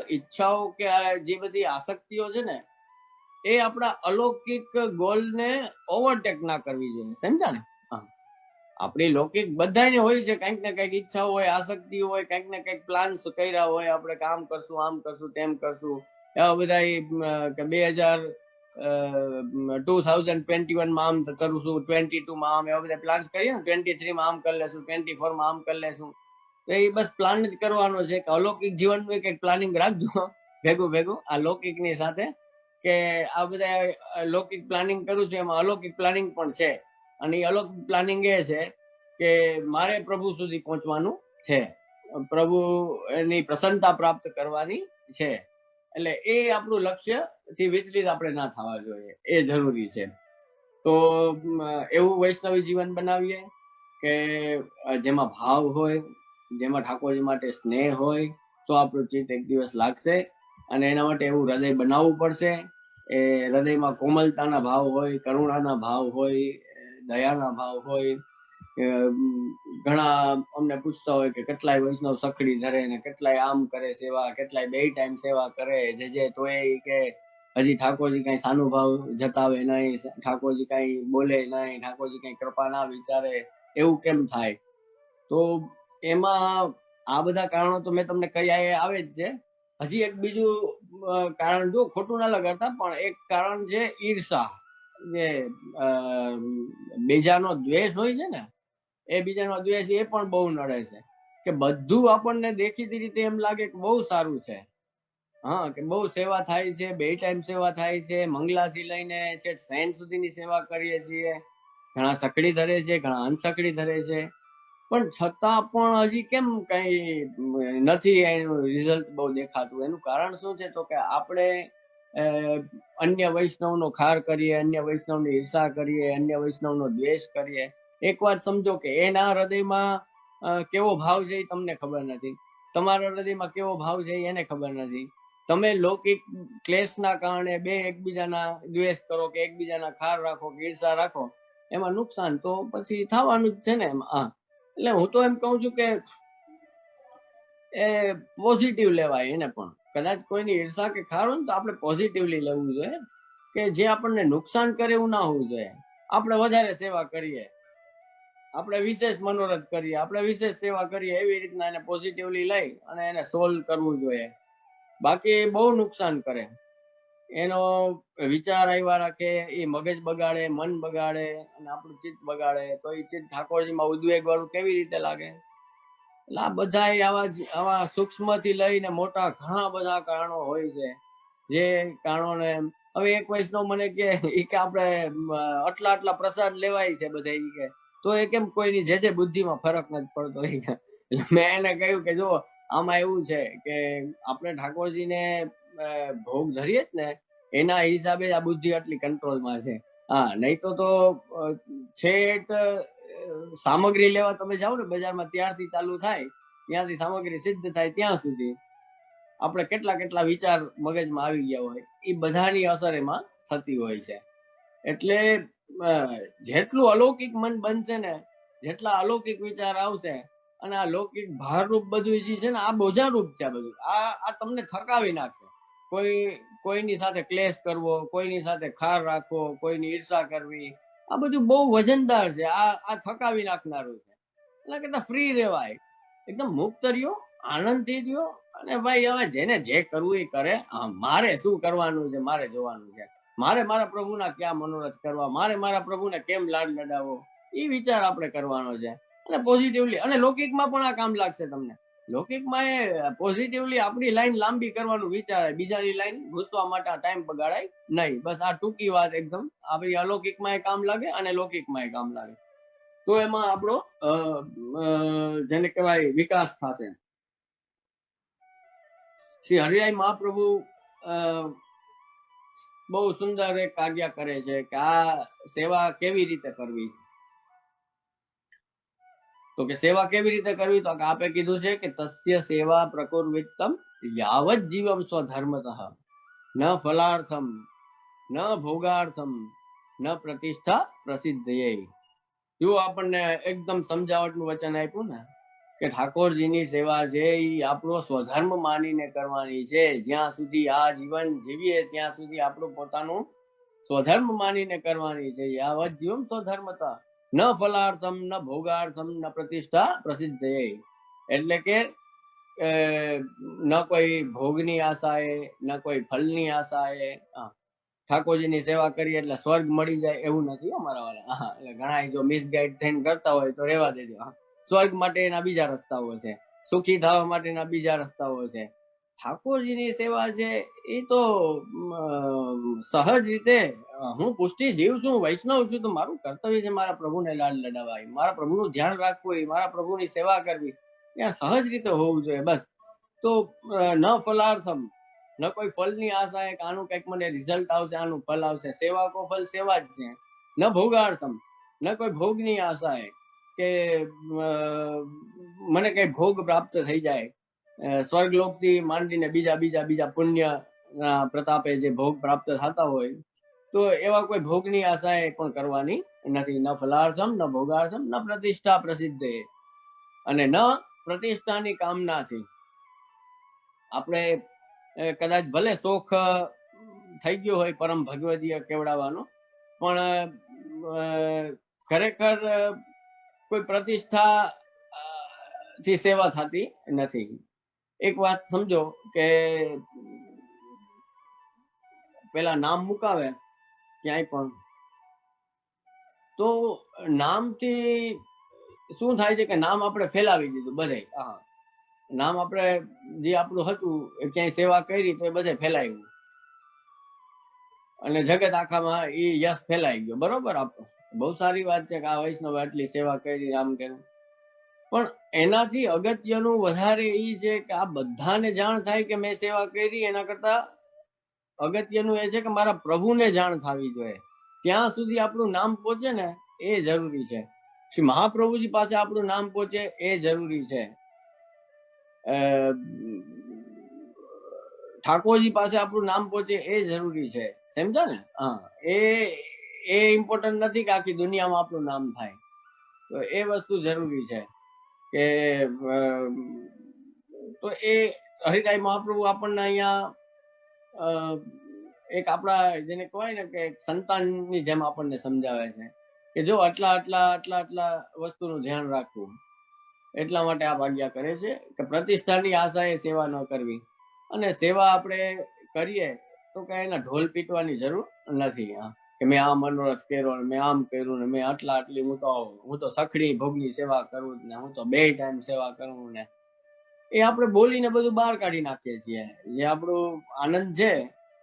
ઈચ્છાઓ કે જે બધી આસક્તિઓ છે ને, એ આપણા અલૌકિક ગોલને ઓવરટેક ના કરવી જોઈએ, સમજ્યા ને? આપણી લૌકિક બધાને હોય છે, કંઈક ને કંઈક ઈચ્છાઓ હોય, આસક્તિ હોય, કંઈક ને કંઈક પ્લાન્સ કર્યા હોય, આપણે કામ કરશું, આમ કરશું, તેમ કરશું, એવા બધા કે 2021 માં આમ કરું છું, 22 માં આમ, એવા બધા પ્લાન્સ કરીએ ને, 23 માં આમ કરી લેશું, 24 માં આમ કરી લેશું. તો એ બસ પ્લાન જ કરવાનો છે કે અલૌકિક જીવનનું કંઈક પ્લાનિંગ રાખજો ભેગું આ લૌકિકની સાથે, કે આ બધા લૌકિક પ્લાનિંગ કરું છું, એમાં અલૌકિક પ્લાનિંગ પણ છે. અને એ અલૌકિક પ્લાનિંગ એ છે કે મારે પ્રભુ સુધી પહોંચવાનું છે, પ્રભુ એની પ્રસન્નતા પ્રાપ્ત કરવાની છે. એટલે એ આપણું લક્ષ્ય થી વિચલિત આપણે ના થવા જોઈએ, એ જરૂરી છે. તો એવું વૈષ્ણવી જીવન બનાવીએ કે જેમાં ભાવ હોય, જેમાં ઠાકોરજી માટે સ્નેહ હોય, તો આપણું ચિત્ત એક દિવસ લાગશે. અને એના માટે એવું હૃદય બનાવવું પડશે. એ હૃદયમાં કોમલતાના ભાવ હોય, કરુણાના ભાવ હોય, દયાના ભાવ હોય. ઘણા અમને પૂછતા હોય કે કેટલાય વૈષ્ણવ સખડી ધરે ને કેટલાય આમ કરે સેવા, કેટલાય 2 ટાઈમ સેવા કરે, જે તો એ કે હજી ઠાકોરજી કઈ સાનુભાવ જતાવે નહીં, ઠાકોરજી કઈ બોલે નહીં, ઠાકોરજી કઈ કૃપા ના વિચારે, એવું કેમ થાય? તો એમાં આ બધા કારણો તો મેં તમને કહ્યા આવે જ છે. હજી એક બીજું કારણ, જો ખોટું ના લગાડતા, પણ એક કારણ છે ઈર્ષા. જે બીજાનો દ્વેષ હોય છે ને, એ બીજાનો દ્વેષ એ પણ બહુ નડે છે, કે બધું આપણને દેખીતી રીતે એમ લાગે કે બહુ સારું છે, હા, કે બહુ સેવા થાય છે, 2 ટાઈમ સેવા થાય છે, મંગલાથી લઈને છેક સૈન સુધીની સેવા કરીએ છીએ, ઘણા સકડી ધરે છે, ઘણા અનસકડી ધરે છે, પણ છતાં પણ હજી કેમ કઈ નથી એનું રિઝલ્ટ બહુ દેખાતું? એનું કારણ શું છે? તો કે આપણે અન્ય વૈષ્ણવનો ખાર કરીએ, અન્ય વૈષ્ણવની ઈર્ષા કરીએ, અન્ય વૈષ્ણવનો દ્વેષ કરીએ. એક વાત સમજો કે એના હૃદયમાં કેવો ભાવ છે એ તમને ખબર નથી, તમારા હૃદયમાં કેવો ભાવ છે એને ખબર નથી. તમે લૌકિક ક્લેશના કારણે બે એકબીજાના દ્વેષ કરો, કે એકબીજાના ખાર રાખો, કે ઈર્ષા રાખો, એમાં નુકસાન તો પછી થવાનું જ છે ને. એટલે હું તો એમ કહું છું કે એ પોઝિટિવ લેવાય એને પણ. કદાચ કોઈની ઈર્ષા કે ખાર હોય ને તો આપણે પોઝિટિવલી લેવું જોઈએ, કે જે આપણને નુકસાન કરે એવું ના હોવું જોઈએ. આપણે વધારે સેવા કરીએ, આપણે વિશેષ મનોરથ કરીએ, આપણે વિશેષ સેવા કરીએ, એવી રીતના એને પોઝિટિવલી લઈ અને એને સોલ્વ કરવું જોઈએ. બાકી બહુ નુકસાન કરે, એનો વિચાર આવ્યા રાખે, એ મગજ બગાડે, મન બગાડે, અને આપણું ચિત્ત બગાડે, તો એ ચિત્ત ઠાકોરજીમાં ઉદ્વેગ વાળું કેવી રીતે લાગે? એટલે આ બધા આવા સૂક્ષ્મથી લઈને મોટા ઘણા બધા કારણો હોય છે, જે કારણોને હવે એક વૈષ્ણવ મને કે આપણે આટલા પ્રસાદ લેવાય છે બધા, કે તો એ કેમ કોઈની જે બુદ્ધિમાં ફરક નથી પડતો? મેં એને કહ્યું કે જો આમાં એવું છે કે આપણે ઠાકોરજીને ભોગ ધરીએ જ ને, એના હિસાબે આ બુદ્ધિ આટલી કંટ્રોલમાં છે. હા, નહીં તો છેટ સામગ્રી લેવા તમે જાઓ ને બજારમાં, ત્યારથી ચાલુ થાય, ત્યાંથી સામગ્રી સિદ્ધ થાય ત્યાં સુધી આપણે કેટલા વિચાર મગજમાં આવી ગયા હોય, એ બધાની અસર એમાં થતી હોય છે. એટલે જેટલું અલૌકિક મન બનશે ને, જેટલા અલૌકિક વિચાર આવશે, અને આ લૌકિક ભારરૂપ બધું જે છે ને, આ બોજારૂપ છે. આ બધું આ તમને થકાવી નાખશે. કોઈની સાથે ક્લેશ કરવો, કોઈની સાથે ખાર રાખવો, કોઈની ઈર્ષા કરવી, આ બધું બહુ વજનદાર છે. આ થકાવી નાખનારું છે. એટલે કરતા ફ્રી રહેવાય, એકદમ મુક્ત રહ્યો, આનંદથી રહ્યો. અને ભાઈ હવે જેને જે કરવું એ કરે. મારે શું કરવાનું છે, મારે જોવાનું છે. મારે મારા પ્રભુના ક્યાં મનોરથ કરવા, મારે મારા પ્રભુને કેમ લાડ લડાવો, એ વિચાર આપણે કરવાનો છે. અને પોઝિટિવલી, અને લૌકિકમાં પણ આ કામ લાગશે તમને. લૌકિકમાં એ પોઝિટિવલી આપણી લાઈન લાંબી કરવાનું વિચારાય, બીજાની લાઈન ઘૂસવા માટે ટાઈમ બગાડાય નહીં. બસ આ ટૂંકી વાત એકદમ. આપણી અલૌકિકમાં એ કામ લાગે અને લૌકિકમાં એ કામ લાગે, તો એમાં આપણો જેને કહેવાય વિકાસ થશે. શ્રી હરિરાય મહાપ્રભુ બહુ સુંદર એક આજ્ઞા કરે છે કે આ સેવા કેવી રીતે કરવી. તો કે સેવા કેવી રીતે કરવી, તો આપે કીધું છે કે તસ્ય સેવા પ્રકુર્વિત્તમ યાવત જીવમ સ્વધર્મતઃ ન ફલાર્થમ ન ભોગાર્થમ ન પ્રતિષ્ઠા પ્રસિદ્ધયે. જો આપણને એકદમ સમજાવટનું વચન આપ્યું ને કે ઠાકોરજીની સેવા છે એ આપણો સ્વધર્મ માનીને કરવાની છે. જ્યાં સુધી આ જીવન જીવીએ ત્યાં સુધી આપણું પોતાનું સ્વધર્મ માનીને કરવાની છે. યાવત જીવમ સ્વધર્મતા ન ફલાર્થમ ન ભોગાર્થમ ન પ્રતિષ્ઠા પ્રસિદ્ધયે. એટલે કે ન કોઈ ભોગની આશાએ, ન કોઈ ફલની આશાએ. ઠાકોરજીની સેવા કરીએ એટલે સ્વર્ગ મળી જાય એવું નથી અમારા વાળા. એટલે ઘણા જો મિસગાઈડ થઈને કરતા હોય તો રહેવા દેજો. સ્વર્ગ માટે એના બીજા રસ્તાઓ છે, સુખી થવા માટેના બીજા રસ્તાઓ છે. ઠાકોરજીની સેવા છે એ તો સહજ રીતે, હું પુષ્ટિ જીવ છું, વૈષ્ણવ છું, તો મારું કર્તવ્ય છે મારા પ્રભુને લાડ લડાવવા, મારા પ્રભુનું ધ્યાન રાખવું, મારા પ્રભુની સેવા કરવી, ત્યાં સહજ રીતે હોવું જોઈએ. બસ. તો ન ફલાર્થમ, ન કોઈ ફલની આશા કે આનું કંઈક મને રિઝલ્ટ આવશે, આનું ફલ આવશે. સેવા કો ફલ સેવા જ છે. ન ભોગાર્થમ, ન કોઈ ભોગની આશા કે મને કઈ ભોગ પ્રાપ્ત થઈ જાય. સ્વર્ગલોકથી માંડીને બીજા પુણ્ય પ્રતાપે જે ભોગ પ્રાપ્ત થતા હોય, તો એવા કોઈ ભોગની આશા પણ કરવાની નથી. ન ફલાર્થમ ન ભોગાર્થમ ન પ્રતિષ્ઠા પ્રસિદ્ધ, અને ન પ્રતિષ્ઠાની કામનાથી. આપણે કદાચ ભલે શોખ થઈ ગયો હોય પરમ ભગવદીય કેવડાવવાનો, પણ ખરેખર કોઈ પ્રતિષ્ઠા થી સેવા થતી નથી. એક વાત સમજો કે પેલા નામ મુકાવે ક્યાંય પણ, તો નામથી શું થાય છે કે નામ આપણે ફેલાવી દીધું બધે. નામ આપણે જે આપણું હતું એ ક્યાંય સેવા કરી તો એ બધે ફેલાવ્યું, અને જગત આખામાં એ યશ ફેલાઈ ગયો. બરોબર, બહુ સારી વાત છે કે આ વૈષ્ણવ આટલી સેવા કરી, આમ કર્યું. પણ એનાથી અગત્યનું વધારે એ છે કે આ બધાને જાણ થાય કે મેં સેવા કરી. એના કરતા અગત્યનું એ છે કે મારા પ્રભુને જાણ થવી જોઈએ. ત્યાં સુધી આપણું નામ પહોંચે ને એ જરૂરી છે. શ્રી મહાપ્રભુજી પાસે આપણું નામ પહોંચે એ જરૂરી છે. ઠાકોરજી પાસે આપણું નામ પહોંચે એ જરૂરી છે. સમજા ને? એ ઇમ્પોર્ટન્ટ નથી કે આખી દુનિયામાં આપણું નામ થાય. તો એ વસ્તુ જરૂરી છે કે તો એ હરિરાય મહાપ્રભુ આપણને અહીંયા એક આપણા જેને કહેવાય ને કે સંતાનની જેમ આપણને સમજાવે છે કે જો આટલા વસ્તુનું ધ્યાન રાખવું. એટલા માટે આ આજ્ઞા કરે છે કે પ્રતિષ્ઠાની આશાએ સેવા ન કરવી. અને સેવા આપણે કરીએ તો કઈ એના ઢોલ પીટવાની જરૂર નથી. કે મેં આ મનોરથ કર્યો, મેં આમ કર્યું ને મેં આટલી હું તો સખડી ભોગની સેવા કરું ને હું તો 2 ટાઈમ સેવા કરું ને, એ આપણે બોલીને બધું બહાર કાઢી નાખીએ છીએ. જે આપણું આનંદ છે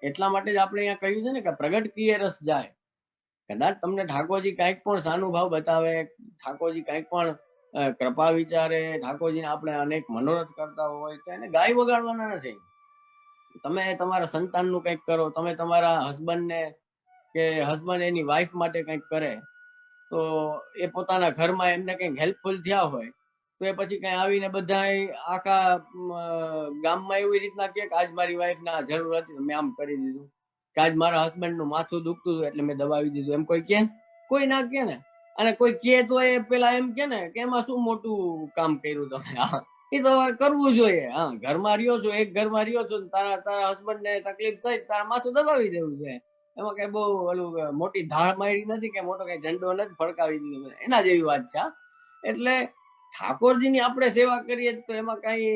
એટલા માટે જ આપણે અહીંયા કહ્યું છે ને કે પ્રગટ કીએ રસ જાય. કદાચ તમને ઠાકોરજી કંઈક પણ સાનુભાવ બતાવે, ઠાકોરજી કંઈક પણ કૃપા વિચારે, ઠાકોરજીને આપણે અનેક મનોરથ કરતા હોય તો એને ગાય વગાડવાના નથી. તમે તમારા સંતાનનું કંઈક કરો, તમે તમારા હસબન્ડને કે હસબન્ડ એની વાઈફ માટે કંઈક કરે, તો એ પોતાના ઘરમાં એમને કંઈક હેલ્પફુલ થયા હોય તો એ પછી કઈ આવીને બધા આખા ગામમાં એવી રીતના કે આજ મારી વાઈફને આ જરૂર હતી મેં આમ કરી દીધું, કે આજ મારા હસબન્ડનું માથું દુખતું હતું એટલે મેં દબાવી દીધું, એમ કોઈ કે? કોઈ ના કે ને. અને કોઈ કે તો એ પેલા એમ કે ને કે એમાં શું મોટું કામ કર્યું તમે, એ તો કરવું જોઈએ. હા, ઘરમાં રહ્યો છો, એક ઘરમાં રહ્યો છો, તારા હસબન્ડ ને તકલીફ થઈ, તારા માથું દબાવી દેવું છે. એમાં કઈ બહુ ઓલું મોટી ધાળ મારી નથી, કે મોટો કઈ ઝંડો નથી ફડકાવી દીધો, એના જેવી વાત છે. એટલે ઠાકોરજીની આપણે સેવા કરીએ તો એમાં કઈ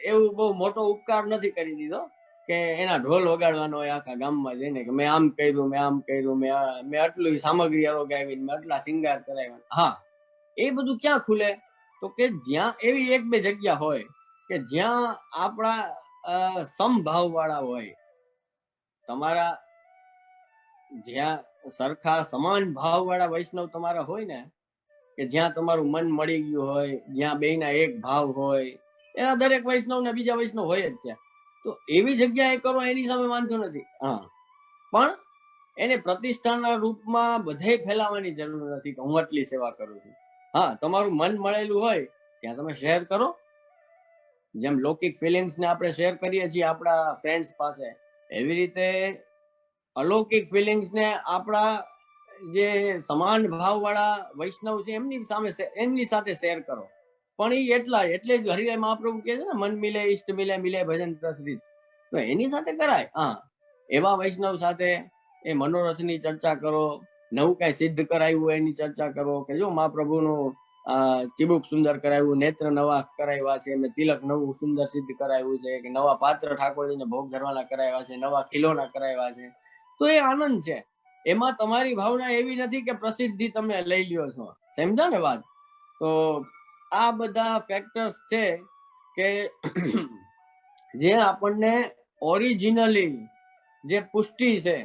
એવું બહુ મોટો ઉપકાર નથી કરી દીધો કે એના ઢોલ વગાડવાનો હોય આખા ગામમાં જઈને કે મેં આમ કર્યું, મેં આમ કર્યું, મેં આટલી સામગ્રી અરોગાવી, મેં આટલા શિંગાર કરાવ્યા. હા, એ બધું ક્યાં ખુલે? તો કે જ્યાં એવી એક બે જગ્યા હોય કે જ્યાં આપણા સમભાવ વાળા હોય, તમારા જ્યાં સરખા સમાન ભાવ વાળા વૈષ્ણવ તમારા હોય ને, કે જ્યાં તમારું મન મળી ગયું હોય, જ્યાં બેયના એક ભાવ હોય, એના દરેક વૈષ્ણવ ને બીજા વૈષ્ણવ હોય જ છે. તો એવી જગ્યાએ કરો, એની સામે વાંધો નથી. હા, પણ એને પ્રતિષ્ઠાના રૂપમાં બધે ફેલાવવાની જરૂર નથી કે હું આટલી સેવા કરું છું. હા, તમારું મન મળેલું હોય ત્યાં તમે શેર કરો. જેમ લૌકિક ફિલિંગ્સ ને આપણે શેર કરીએ છીએ આપણા ફ્રેન્ડ્સ પાસે, એવી રીતે અલૌકિક ફિલિંગ્સ ને આપણા જે સમાન ભાવ વાળા વૈષ્ણવ છે એમની સાથે શેર કરો. પણ એ એટલે જ હરિરાય મહાપ્રભુ કહે છે ને, મન મિલે ઈષ્ટ મિલે, મિલે ભજન પ્રસરિત. તો એની સાથે કરાય. હા, એવા વૈષ્ણવ સાથે એ મનોરથની ચર્ચા કરો, નવું કઈ સિદ્ધ કરાવ્યું એની ચર્ચા કરો, કે જો મહાપ્રભુનું ચીબુક સુંદર કરાવ્યું, નેત્ર નવા કરાવ્યા છે, મેં તિલક નવું સુંદર સિદ્ધ કરાવ્યું છે, કે નવા પાત્ર ઠાકોરજીને ભોગ ધરવાના કરાવ્યા છે, નવા ખીલોના કરાવ્યા છે. તો એ આનંદ છે. એમાં તમારી ભાવના એવી નથી કે પ્રસિદ્ધિ તમે લઈ લ્યો છો. સમજા ને વાત? તો આ બધા ફેક્ટર્સ છે કે જે આપણને ઓરિજિનલી જે પુષ્ટિ છે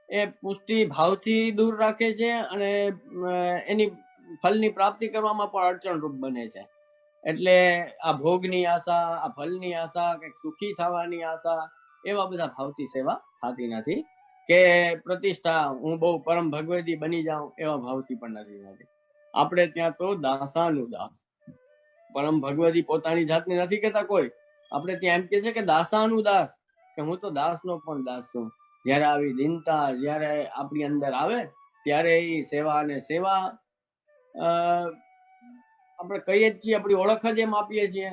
એ પુષ્ટિ ભાવથી દૂર રાખે છે, અને એની ફલની પ્રાપ્તિ કરવામાં પણ અડચણરૂપ બને છે. એટલે આ ભોગની આશા, આ ફલની આશા, કે સુખી થવાની આશા, એવા બધા ભાવથી સેવા થતી નથી. કે પ્રતિષ્ઠા, હું બહુ પરમ ભગવતી બની જાઉં, એવા ભાવથી પણ નથી થતી. આપણે ત્યાં તો દાસાનું દાસ, પરમ ભગવતી પોતાની જાતને નથી કેતા કોઈ. આપણે ત્યાં એમ કે છે કે દાસાનું દાસ, કે હું તો દાસનો પણ દાસ છું. જયારે આવી દિનતા જયારે આપણી અંદર આવે ત્યારે એ સેવા અને સેવા આપણે કહીએ જ છીએ, આપણી ઓળખ જ એમ આપીએ છીએ.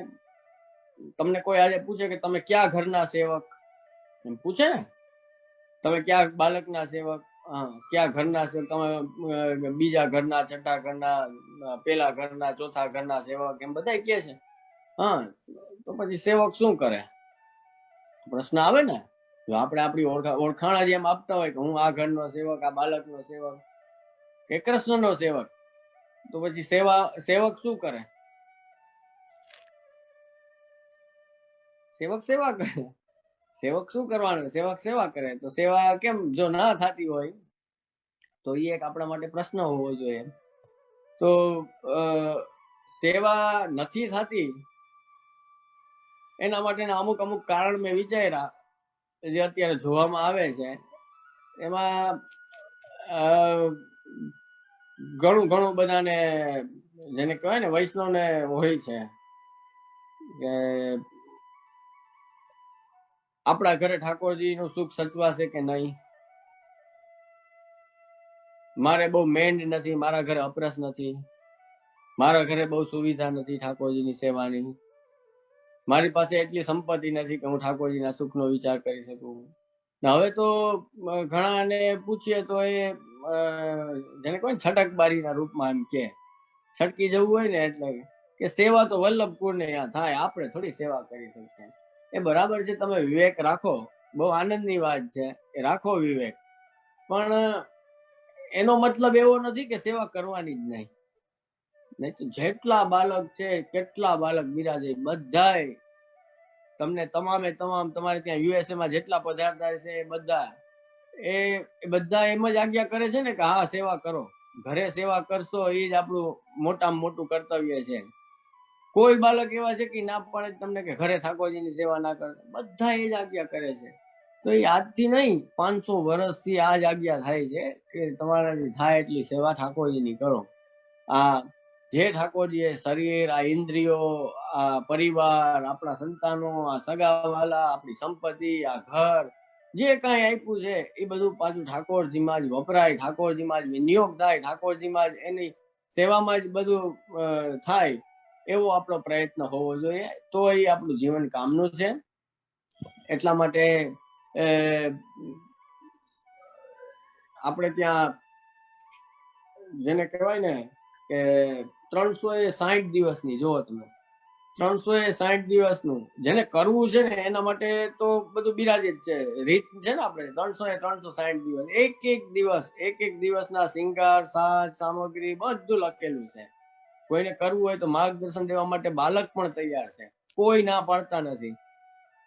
તમને કોઈ આજે પૂછે કે તમે ક્યાં ઘરના સેવક, એમ પૂછે ને, તમે ક્યાં બાળકના સેવક, ક્યાં ઘરના સેવક, તમે બીજા ઘરના, છઠ્ઠા ઘરના, પેલા ઘરના, ચોથા ઘરના સેવક, એમ બધા કે છે. હા, તો પછી સેવક શું કરે? પ્રશ્ન આવે ને. જો આપણે આપણી ઓળખાણ જ એમ આપતા હોય કે હું આ ઘરનો સેવક, આ બાળકનો સેવક, કે કૃષ્ણનો સેવક, તો પછી સેવક શું કરે? સેવક સેવા કરે. સેવક શું કરવાનું? સેવક સેવા કરે. તો સેવા કેમ જો ના થતી હોય તો એ એક આપણા માટે પ્રશ્ન હોવો જોઈએ. તો સેવા નથી થતી એના માટેના અમુક કારણ મેં વિચાર્યા, જે અત્યારે જોવામાં આવે છે. એમાં ઘણું બધાને, જેને કહેવાય ને વૈષ્ણવને હોય છે કે આપણા ઘરે ઠાકોરજીનું સુખ સચવાશે કે નહીં, મારે બહુ મેન્ડ નથી, મારા ઘરે અપરસ નથી, મારા ઘરે બહુ સુવિધા નથી ઠાકોરજીની સેવાની, મારી પાસે એટલી સંપત્તિ નથી કે હું ઠાકોરજીના સુખનો વિચાર કરી શકું. હવે તો ઘણાને પૂછીએ તો એ જેને કોઈ છટકબારીના રૂપમાં એમ કે છટકી જવું હોય ને, એટલે કે સેવા તો વલ્લભકુળને ત્યાં થાય, આપણે થોડી સેવા કરી શકીએ. એ બરાબર છે, તમે વિવેક રાખો, બહુ આનંદની વાત છે, એ રાખો વિવેક. પણ એનો મતલબ એવો નથી કે સેવા કરવાની જ નહીં. નહીં તો જેટલા બાળક છે, કેટલા બાળક બિરાજે, બધાય તમને તમામે તમામ તમારે ત્યાં યુએસએ માં જેટલા પધારતા છે એ બધા એમ જ આજ્ઞા કરે છે ને કે હા સેવા કરો, ઘરે સેવા કરશો એ જ આપણું મોટામાં મોટું કર્તવ્ય છે. કોઈ બાળક એવા છે કે ના પાડે તમને કે ઘરે ઠાકોરજીની સેવા ના કરે, બધા એ જ આજ્ઞા કરે છે. તો એ આજથી નહીં, 500 વર્ષથી આ જ આજ્ઞા થાય છે કે તમારાથી થાય એટલી સેવા ઠાકોરજીની કરો. આ જે ઠાકોરજીએ શરીર, આ ઇન્દ્રિયો, આ પરિવાર, આપણા સંતાનો, આ સગાવાલા, આપણી સંપત્તિ, આ ઘર, જે કાંઈ આપ્યું છે એ બધું પાછું ઠાકોરજીમાં જ વપરાય, ઠાકોરજીમાં જ વિનિયોગ થાય, ઠાકોરજીમાં જ એની સેવામાં જ બધું થાય, એવો આપણો પ્રયત્ન હોવો જોઈએ. તો એ આપણું જીવન કામનું છે. એટલા માટે આપણે ત્યાં જેને કહેવાય ને કે 360 દિવસની, જો તમે 360 દિવસનું જેને કરવું છે ને એના માટે તો બધું બિરાજિત છે, રીત છે ને. આપણે 360 દિવસ, એક એક દિવસના શિંગાર, સાજ, સામગ્રી બધું લખેલું છે. કોઈને કરવું હોય તો માર્ગદર્શન દેવા માટે બાલક પણ તૈયાર છે, કોઈ ના પાડતા નથી.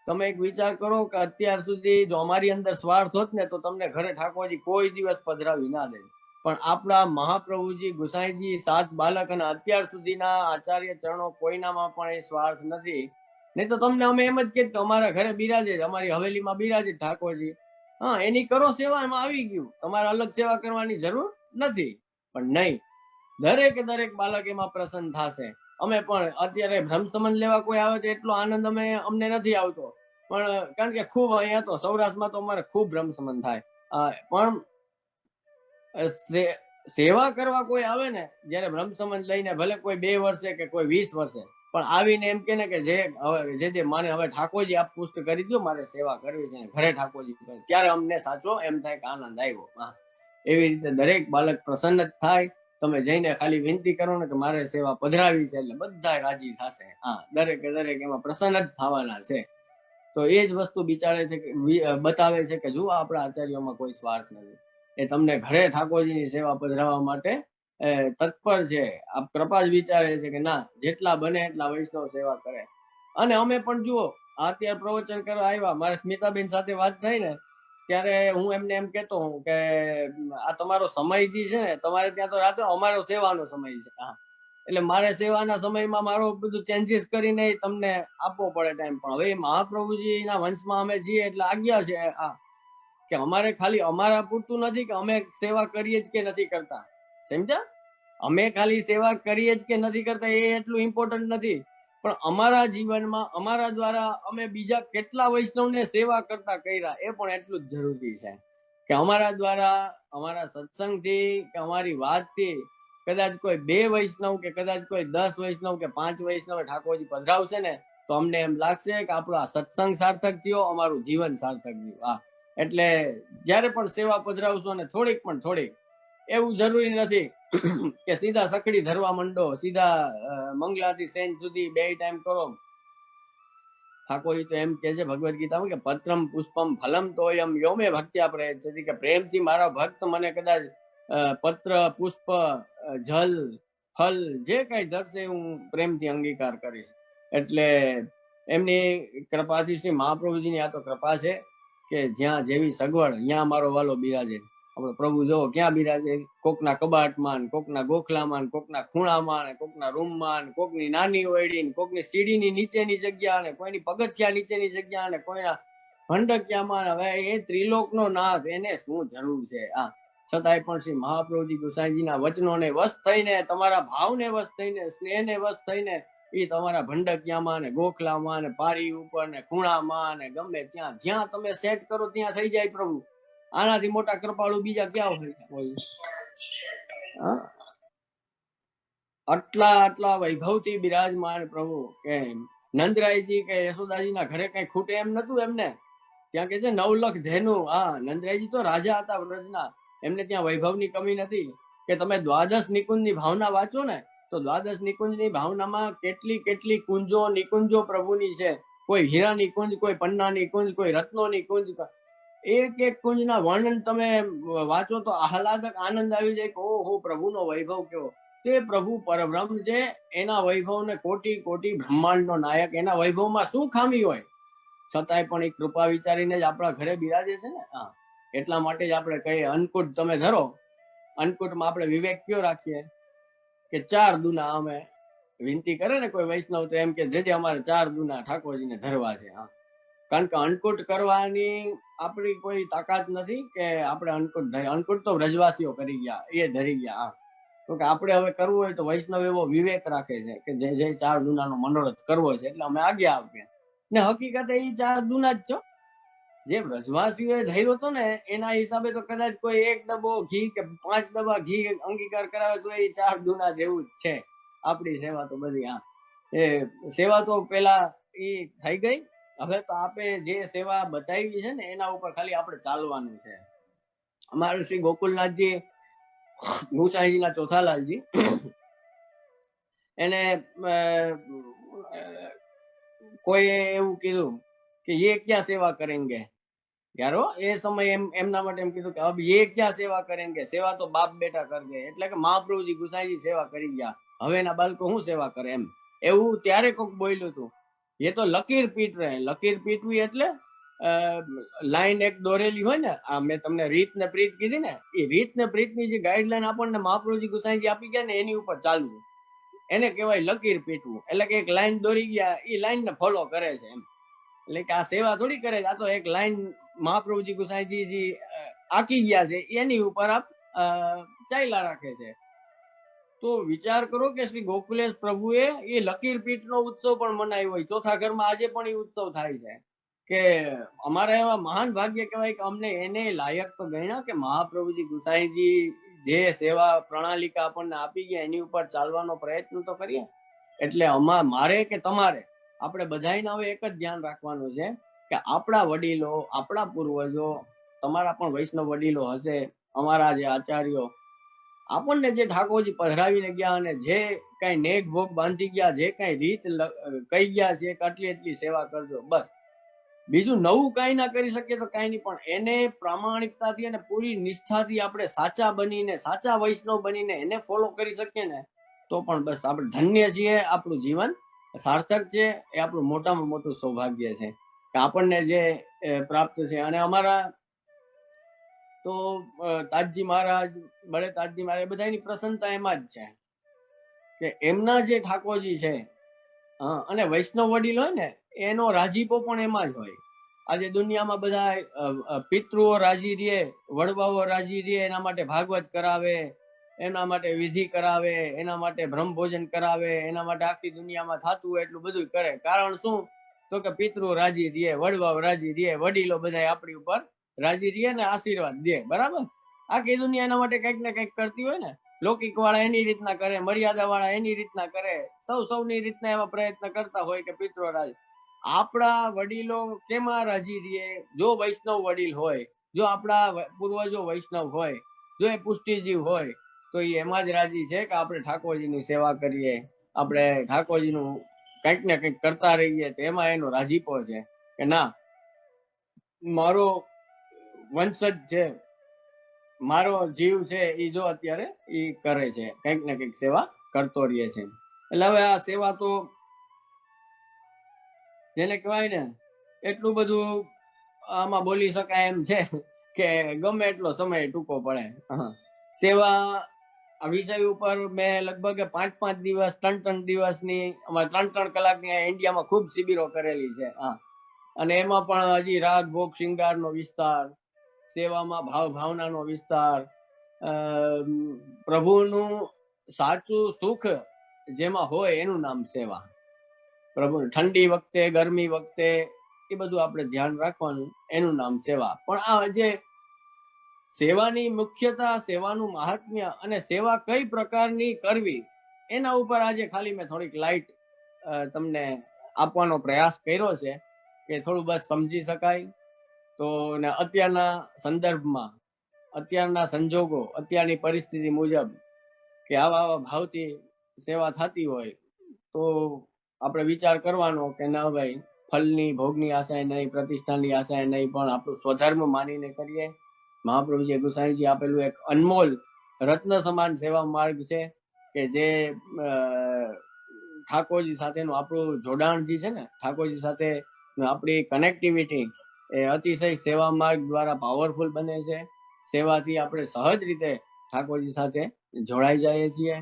તમે એક વિચાર કરો કે અત્યાર સુધી જો અમારી અંદર સ્વાર્થ હોત ને તો તમને ઘરે ઠાકોરજી કોઈ દિવસ પધરાવી ના દે. પણ આપણા મહાપ્રભુજી, ગુસાઈજી, 7 બાલક અને અત્યાર સુધીના આચાર્ય ચરણો કોઈનામાં પણ એ સ્વાર્થ નથી. નહીં તો તમને અમે એમ જ કહીએ કે અમારા ઘરે બિરાજે, અમારી હવેલીમાં બિરાજે ઠાકોરજી, હા એની કરો સેવા, એમાં આવી ગયું, તમારે અલગ સેવા કરવાની જરૂર નથી. પણ નહીં, દરેકે દરેક બાલક એમાં પ્રસન્ન થશે. અમે પણ અત્યારે બ્રહ્મ સંબંધ લેવા કોઈ આવે તો એટલો આનંદ અમને નથી આવતો, પણ કારણ કે ખૂબ અહીંયા તો સૌરાષ્ટ્રમાં તો અમારે ખૂબ બ્રહ્મ સંબંધ થાય. પણ સેવા કરવા કોઈ આવે ને, જયારે બ્રહ્મ સંબંધ લઈને, ભલે કોઈ 2 વર્ષે કે કોઈ 20 વર્ષે, પણ આવીને એમ કે ને કે જે માને હવે ઠાકોરજી આપ પુષ્ટ કરી દો, મારે સેવા કરવી છે ઘરે ઠાકોરજી, ત્યારે અમને સાચો એમ થાય કે આનંદ આવ્યો. એવી રીતે દરેક બાલક પ્રસન્ન જ થાય. તમે જઈને ખાલી વિનંતી કરો ને કે મારે સેવા પધરાવી છે, એટલે બધા રાજી થશે. હા, દરેકે દરેક એમાં પ્રસન્ન જ થવાના છે. તો એ જ વસ્તુ બિચારે છે કે બતાવે છે કે જો આપણા આચાર્યોમાં કોઈ સ્વાર્થ નથી. એ તમને ઘરે ઠાકોરજીની સેવા પધરાવવા માટે તત્પર છે. આ કૃપા જ વિચારે છે કે ના, જેટલા બને એટલા વૈષ્ણવ સેવા કરે. અને અમે પણ જુઓ, અત્યારે પ્રવચન કરવા આવ્યા, મારે સ્મિતાબેન સાથે વાત થઈ ને, ત્યારે હું એમને એમ કેતો હું કે આ તમારો સમય જે છે ને, તમારે ત્યાં તો રાતે, અમારો સેવાનો સમય છે. હા, એટલે મારે સેવાના સમયમાં મારો બધું ચેન્જીસ કરીને તમને આપવો પડે ટાઈમ. પણ હવે મહાપ્રભુજીના વંશમાં અમે છીએ એટલે આજ્ઞા છે આ કે અમારે ખાલી અમારા પૂરતું નથી કે અમે સેવા કરીએ જ કે નથી કરતા, સમજ્યા? અમે ખાલી સેવા કરીએ જ કે નથી કરતા એ એટલું ઇમ્પોર્ટન્ટ નથી, પણ અમારા જીવનમાં અમારા દ્વારા અમે બીજા કેટલા વૈષ્ણવને સેવા કરતા કર્યા એ પણ એટલું જ જરૂરી છે. કે અમારા દ્વારા, અમારા સત્સંગથી કે અમારી વાતથી કદાચ કોઈ 2 વૈષ્ણવ કે કદાચ કોઈ 10 વૈષ્ણવ કે 5 વૈષ્ણવ ઠાકોરજી પધરાવશે ને, તો અમને એમ લાગશે કે આપણો આ સત્સંગ સાર્થક થયો, અમારું જીવન સાર્થક થયું. એટલે જ્યારે પણ સેવા પધરાવશો ને થોડીક એવું જરૂરી નથી કે સીધા સકડી ધરવા માંડો, સીધા મંગલાથી સેન સુધી 2 ટાઈમ કરો. ઠાકોરજી તો એમ કે છે ભગવદ્ ગીતામાં કે પત્રમ પુષ્પમ ફલમ તોયમ યોમે ભક્ત્યા પ્રયચ્છતિ, કે પ્રેમથી મારા ભક્ત મને કદાચ પત્ર, પુષ્પ, જલ, ફલ જે કઈ ધરશે હું પ્રેમથી અંગીકાર કરીશ. એટલે એમની કૃપાથી, શ્રી મહાપ્રભુજીની આ તો કૃપા છે કે જ્યાં જેવી સગવડ ત્યાં મારો વાલો બિરાજે. આપણો પ્રભુ જો ક્યાં બિરાજે, કોકના કબાટમાં, કોકના ગોખલામાં, કોકના ખૂણામાં, કોકના રૂમમાં, કોકની નાની ઓયડી, કોકની સીડીની નીચેની જગ્યા, ને કોઈની પગથિયા નીચેની જગ્યા, ને કોઈના ભંડકિયામાં. હવે એ ત્રિલોકનો નાથ, એને શું જરૂર છે? છતાંય પણ શ્રી મહાપ્રભુજી ગુસાઈજીના વચનોને વશ થઈને, તમારા ભાવને વશ થઈને, સ્નેહને વશ થઈને એ તમારા ભંડકિયામાં ને ગોખલામાં ને પારી ઉપર ને ખૂણામાં ને ગમે ત્યાં જ્યાં તમે સેટ કરો ત્યાં થઈ જાય પ્રભુ. આનાથી મોટા કૃપાળુ બીજા ક્યાં હોય? આટલા વૈભવથી બિરાજમાન પ્રભુ કે નંદરાયજી કે યશોદાજીના ઘરે કઈ ખૂટે એમ નતું એમને. ત્યાં કે છે 9 લાખ ધેનું. નંદરાયજી તો રાજા હતા વ્રજના, એમને ત્યાં વૈભવની કમી નથી. કે તમે દ્વાદશ નિકુંજની ભાવના વાંચો ને, તો દ્વાદશ નિકુંજની ભાવનામાં કેટલી કુંજો નિકુંજો પ્રભુની છે. કોઈ હીરા નિકુંજ, કોઈ પન્ના નિકુંજ, કોઈ રત્નો નિકુંજ. એક કુંજના વર્ણન તમે વાંચો તો આહલાદક આનંદ આવી જાય કે ઓહો, પ્રભુનો વૈભવ કેવો. તે પ્રભુ પરબ્રહ્મ છે, એના વૈભવને કોટી બ્રહ્માંડનો નાયક, એના વૈભવમાં શું ખામી હોય? છતાંય પણ એ કૃપા વિચારીને જ આપણા ઘરે બિરાજે છે ને. એટલા માટે જ આપણે કહીએ અન્નકૂટ તમે ધરો. અન્નકૂટમાં આપણે વિવેક કયો રાખીએ કે 4 દુના. અમે વિનંતી કરે ને કોઈ વૈષ્ણવ તો એમ કે જે અમારે 4 દુના ઠાકોરજીને ધરવા છે. કારણ કે અન્નકૂટ કરવાની આપણી કોઈ તાકાત નથી કે આપણે અન્નકૂટ ધરી. અન્નકૂટ તો વ્રજવાસીઓ કરી ગયા, એ ધરી ગયા. તો કે આપણે હવે કરવું હોય તો વૈષ્ણવ એવો વિવેક રાખે છે કે જે 4 દુનાનો મનોરથ કરવો છે એટલે અમે આજ્ઞા આપીએ ને. હકીકતે એ 4 દુના જ છો. જે વ્રજવાસીઓએ ધૈર્ય હતો ને એના હિસાબે તો કદાચ કોઈ 1 ડબ્બો ઘી કે 5 ડબ્બા ઘી અંગીકાર કરાવે તો એ 4 દુના જેવું જ છે. આપણી સેવા તો બધી એ સેવા તો પેલા એ થઈ ગઈ. હવે તો આપે જે સેવા બતાવી છે ને એના ઉપર ખાલી આપણે ચાલવાનું છે. અમારે શ્રી ગોકુલનાથજી ગુસાઈજીના ચોથાલાલજી એને કોઈએ એવું કીધું કે ये क्या सेवा करेंगे यारो, એ સમય એમના માટે એમ કીધું કે अब ये क्या सेवा करेंगे, સેવા તો બાપ બેટા કરજે. એટલે કે મહાપ્રભુજી ગુસાઈજી સેવા કરી ગયા, હવે એના બાળકો શું સેવા કરે એમ. એવું ત્યારે કોક બોલ્યું હતું. એ તો લકીર પીટ રહે. લકીર પીટવી એટલે લાઈન એક દોરેલી હોય ને, આ મેં તમને રીત ને પ્રીત કીધી ને, એ રીત ને પ્રીતની જે ગાઈડલાઈન આપણને મહાપ્રભુજી ગુસાઈજી આપી ગયા ને એની ઉપર ચાલવું, એને કહેવાય લકીર પીટવું. એટલે કે એક લાઈન દોરી ગયા, એ લાઈન ને ફોલો કરે છે એમ. એટલે કે આ સેવા થોડી કરે છે, આ તો એક લાઈન મહાપ્રભુજી ગુસાઈજી આકી ગયા છે એની ઉપર આપ ચાલ્યા રાખે છે. તો વિચાર કરો કે શ્રી ગોકુલેશ પ્રભુએ એ લકીર પીઠનો ઉત્સવ પણ મનાવ્યો હોય. ચોથા ઘરમાં આજે પણ એ ઉત્સવ થાય છે. કે અમારા એવા મહાન ભાગ્ય કહેવાય કે અમને એને લાયક તો ગણ્યા કે મહાપ્રભુજી ગુસાઈજી જે સેવા પ્રણાલિકા આપણને આપી ગયા એની ઉપર ચાલવાનો પ્રયત્ન તો કરીએ. એટલે મારે કે તમારે, આપણે બધાને હવે એક જ ધ્યાન રાખવાનું છે કે આપણા વડીલો, આપણા પૂર્વજો, તમારા પણ વૈષ્ણવ વડીલો હશે, અમારા જે આચાર્યો આપણને જે ઠાકોરજી પધરાવીને ગયા અને જે કઈ નેક ભોગ બાંધી ગયા, જે કઈ રીત કહી ગયા છે કે આટલી એટલી સેવા કરજો, બસ. બીજું નવું કઈ ના કરી શકીએ તો કઈ નહીં, પણ એને પ્રામાણિકતાથી અને પૂરી નિષ્ઠાથી આપણે સાચા બનીને, સાચા વૈષ્ણવ બનીને એને ફોલો કરી શકીએ ને તો પણ બસ આપણે ધન્ય છીએ. આપણું જીવન સાર્થક છે. એ આપણું મોટામાં મોટું સૌભાગ્ય છે કે આપણને જે પ્રાપ્ત છે. અને અમારા તો તાજજી મહારાજ, બળે તાજજી મહારાજ, બધાની પ્રસન્નતા એમાં જ છે કે એમના જે ઠાકોરજી છે અને વૈષ્ણવ વડીલ હોય ને એનો રાજીપો પણ એમાં જ હોય. આજે દુનિયામાં બધા પિતૃઓ રાજી રહે, વડવાઓ રાજી રહે, એના માટે ભાગવત કરાવે, એના માટે વિધિ કરાવે, એના માટે બ્રહ્મ ભોજન કરાવે, એના માટે આખી દુનિયામાં થતું હોય એટલું બધું કરે. કારણ શું? તો કે પિતૃ રાજી રહે, વડવાઓ રાજી રહે, વડીલો બધા આપણી ઉપર રાજી રહે ને આશીર્વાદ દે. બરાબર? આખી દુનિયા એના માટે કંઈક ને કંઈક કરતી હોય ને. લૌકિક વાળા એની રીતના કરે, મર્યાદા વાળા એની રીતના કરે, સૌની રીતના એવા પ્રયત્ન કરતા હોય કે પિતૃ રાજી. આપણા વડીલો કેમાં રાજી રહે? જો વૈષ્ણવ વડીલ હોય, જો આપણા પૂર્વજો વૈષ્ણવ હોય, જો એ પુષ્ટિજીવ હોય, તો એ એમાં જ રાજી છે કે આપણે ઠાકોરજીની સેવા કરીએ, આપણે ઠાકોરજીનું કંઈક ને કંઈક કરતા રહીએ. તો એમાં એનો રાજીપો છે કે ના, મારો વંશજ છે, મારો જીવ છે, એ જો અત્યારે એ કરે છે, કંઈક ને કંઈક સેવા કરતો રહે છે. એટલે હવે આ સેવા તો જેને કહેવાય ને એટલું બધું આમાં બોલી શકાય એમ છે કે ગમે એટલો સમય ટૂંકો પડે. સેવા આ વિષય ઉપર મેં લગભગ 5-5 દિવસ, 3-3 દિવસની, 3-3 કલાકની ઇન્ડિયામાં ખૂબ શિબિરો કરેલી છે. અને એમાં પણ હજી રાગ ભોગ શિંગારનો વિસ્તાર, સેવામાં ભાવ ભાવનાનો વિસ્તાર, પ્રભુનું સાચું સુખ જેમાં હોય એનું નામ સેવા. પ્રભુ ઠંડી વખતે, ગરમી વખતે એ બધું આપણે ધ્યાન રાખવાનું, એનું નામ સેવા. પણ આ જે સેવાની મુખ્યતા, સેવાનું મહાત્મ્ય અને સેવા કઈ પ્રકારની કરવી એના ઉપર આજે ખાલી મેં થોડીક લાઈટ તમને આપવાનો પ્રયાસ કર્યો છે કે થોડું બસ સમજી શકાય. તો અત્યારના સંદર્ભમાં, અત્યારના સંજોગો, અત્યારની પરિસ્થિતિ મુજબ કે આવા ભાવથી સેવા થતી હોય તો આપણે વિચાર કરવાનો કે ના ભાઈ, ફલની ભોગની આશાએ નહીં, પ્રતિષ્ઠાની આશાએ નહીં, પણ આપણું સ્વધર્મ માનીને કરીએ. મહાપ્રભુજી ગુસાઈજી આપેલું એક અનમોલ રત્ન સમાન સેવા માર્ગ છે કે જે ઠાકોરજી સાથેનું આપણું જોડાણ જે છે ને, ઠાકોરજી સાથે આપણી કનેક્ટિવિટી એ અતિશય સેવા માર્ગ દ્વારા પાવરફુલ બને છે. સેવાથી આપણે સહજ રીતે ઠાકોરજી સાથે જોડાઈ જઈએ છીએ.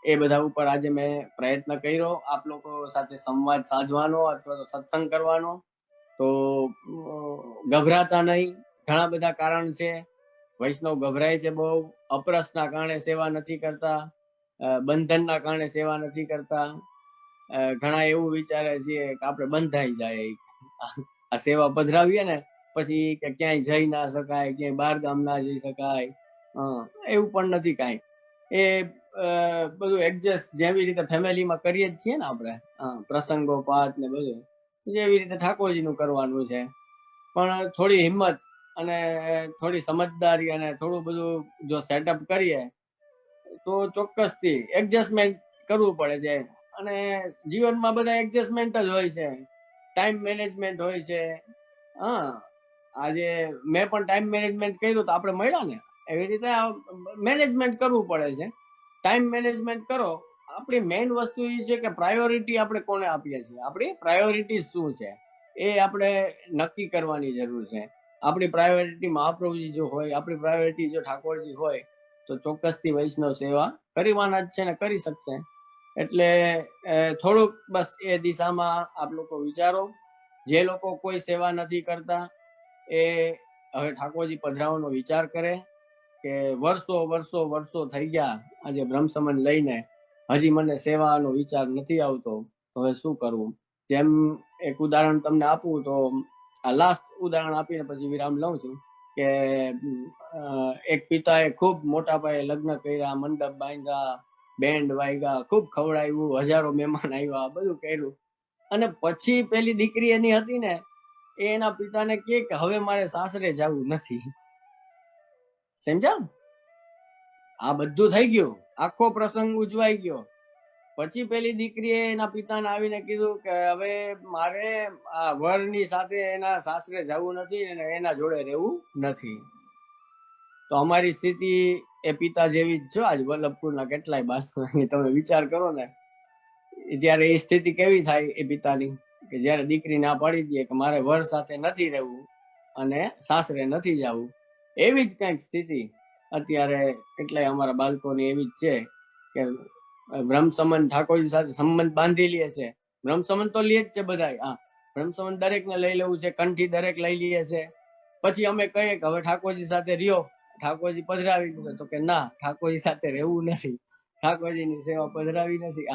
એ બધા ઉપર આજે મેં પ્રયત્ન કર્યો આપ લોકો સાથે સંવાદ સાધવાનો અથવા તો સત્સંગ કરવાનો. તો ગભરાતા નહીં. ઘણા બધા કારણ છે. વૈષ્ણવ ગભરાય છે બહુ. અપરસના કારણે સેવા નથી કરતા, બંધનના કારણે સેવા નથી કરતા. ઘણા એવું વિચારે છે કે આપણે બંધાઈ જાય, આ સેવા પધરાવીએ ને પછી કે ક્યાંય જઈ ના શકાય, ક્યાંય બહાર ગામ ના જઈ શકાય, એવું પણ નથી કાંઈ. એ બધું એડજસ્ટ જેવી રીતે ફેમિલીમાં કરીએ જ છીએ ને આપણે, પ્રસંગો પાત ને બધું જેવી રીતે ઠાકોરજીનું કરવાનું છે. પણ થોડી હિંમત અને થોડી સમજદારી અને થોડું બધું જો સેટઅપ કરીએ તો ચોક્કસથી એડજસ્ટમેન્ટ કરવું પડે છે. અને જીવનમાં બધા એડજસ્ટમેન્ટ જ હોય છે, ટાઈમ મેનેજમેન્ટ હોય છે. આજે મેં પણ ટાઈમ મેનેજમેન્ટ કર્યું તો આપણે મળ્યા ને, એવી રીતે મેનેજમેન્ટ કરવું પડે છે. ટાઈમ મેનેજમેન્ટ કરો. આપણી મેઇન વસ્તુ એ છે કે પ્રાયોરિટી આપણે કોને આપીએ છીએ, આપણી પ્રાયોરિટી શું છે એ આપણે નક્કી કરવાની જરૂર છે. આપણી પ્રાયોરિટી મહાપ્રભુજી જો હોય, આપણી પ્રાયોરિટી જો ઠાકોરજી હોય તો ચોક્કસથી વૈષ્ણવ સેવા કરવાના જ છે ને કરી શકશે. એટલે થોડુંક બસ એ દિશામાં આપ લોકો વિચારો. જે લોકો કોઈ સેવા નથી કરતા એ હવે ઠાકોરજી પધરાવવાનો વિચાર કરે કે વર્ષો વર્ષો વર્ષો થઈ ગયા આજે બ્રહ્મ સંબંધ લઈને, હજી મને સેવાનો વિચાર નથી આવતો, તો હવે શું કરવું. જેમ એક ઉદાહરણ તમને આપું તો આ લાસ્ટ ઉદાહરણ આપીને પછી વિરામ લઉં છું કે એક પિતાએ ખૂબ મોટા પાયે લગ્ન કર્યા, મંડપ બાંધ્યા, બેન્ડ વાગ્યા, ખૂબ ખવડાવ્યું, હજારો મહેમાન આવ્યા, બધું કર્યું. અને પછી પેલી દીકરી એની હતી ને, એ એના પિતાને કહે કે હવે મારે સાસરે જવું નથી. સમજ્યા? આ બધું થઈ ગયું, આખો પ્રસંગ ઉજવાઈ ગયો. પછી પેલી દીકરીએ એના પિતાને આવીને કીધું કે હવે મારે આ વરની સાથે એના સાસરે જવું નથી અને એના જોડે રહેવું નથી. તો અમારી સ્થિતિ એ પિતા જેવી જ છો. આજ વલ્લભપુરના કેટલાય બાળકો તમે વિચાર કરો ને, ત્યારે એ સ્થિતિ કેવી થાય એ પિતાની, કે જયારે દીકરી ના પાડી દે કે મારે વર સાથે નથી રહેવું અને સાસરે નથી જવું. એવી જ કઈક સ્થિતિ અત્યારે કેટલાય અમારા બાળકોની એવી જ છે કે બ્રહ્મ સંબંધ ઠાકોરજી સાથે સંબંધ બાંધી લે છે. બ્રહ્મ સંબંધ તો લે જ છે બધા, બ્રહ્મ સંબંધ દરેક ને લઈ લેવું છે, કંઠી દરેક લઈ લઈએ છે. પછી અમે કહીએ કે હવે ઠાકોરજી સાથે રહ્યો, ઠાકોરજી પધરાવી દીધો, તો કે ના, ઠાકોરજી સાથે રહેવું નથી, ઠાકોરજીની સેવા પધરાવી નથી.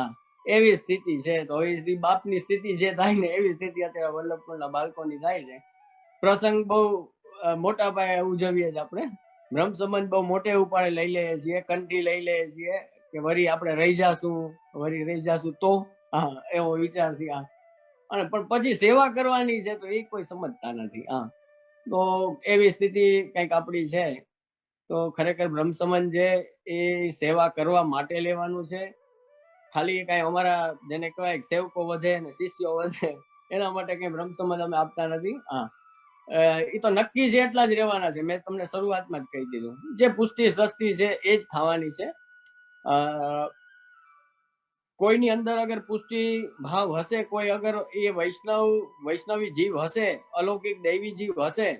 એવી સ્થિતિ છે. તો એ બાપની સ્થિતિ જે થાય ને એવી સ્થિતિ અત્યારે વલ્લભપુરના બાળકોની થાય છે. પ્રસંગ બહુ મોટા પાયે ઉજવીએ છીએ આપણે, બ્રહ્મ સંબંધ બહુ મોટે ઉપાડે લઈ લઈએ છીએ, કંઠી લઈ લઈએ છીએ કે વરી આપણે રહી જાશું તો એવો વિચારથી. અને પણ પછી સેવા કરવાની છે તો એ કોઈ સમજતા નથી. તો એવી સ્થિતિ કંઈક આપણી છે. તો ખરેખર બ્રહ્મ સંબંધ છે એ સેવા કરવા માટે લેવાનું છે. ખાલી કઈ અમારા જેને કહેવાય સેવકો વધે ને શિષ્યો વધે એના માટે કઈ બ્રહ્મ સંબંધ અમે આપતા નથી. એ તો નક્કી છે એટલા જ રહેવાના છે. મેં તમને શરૂઆતમાં જ કહી દીધું, જે પુષ્ટિ સસ્તી છે એ જ થવાની છે. કોઈની અંદર અગર પુષ્ટિ ભાવ હશે, કોઈ અગર એ વૈષ્ણવી જીવ હશે, અલૌકિક દૈવી જીવ હશે,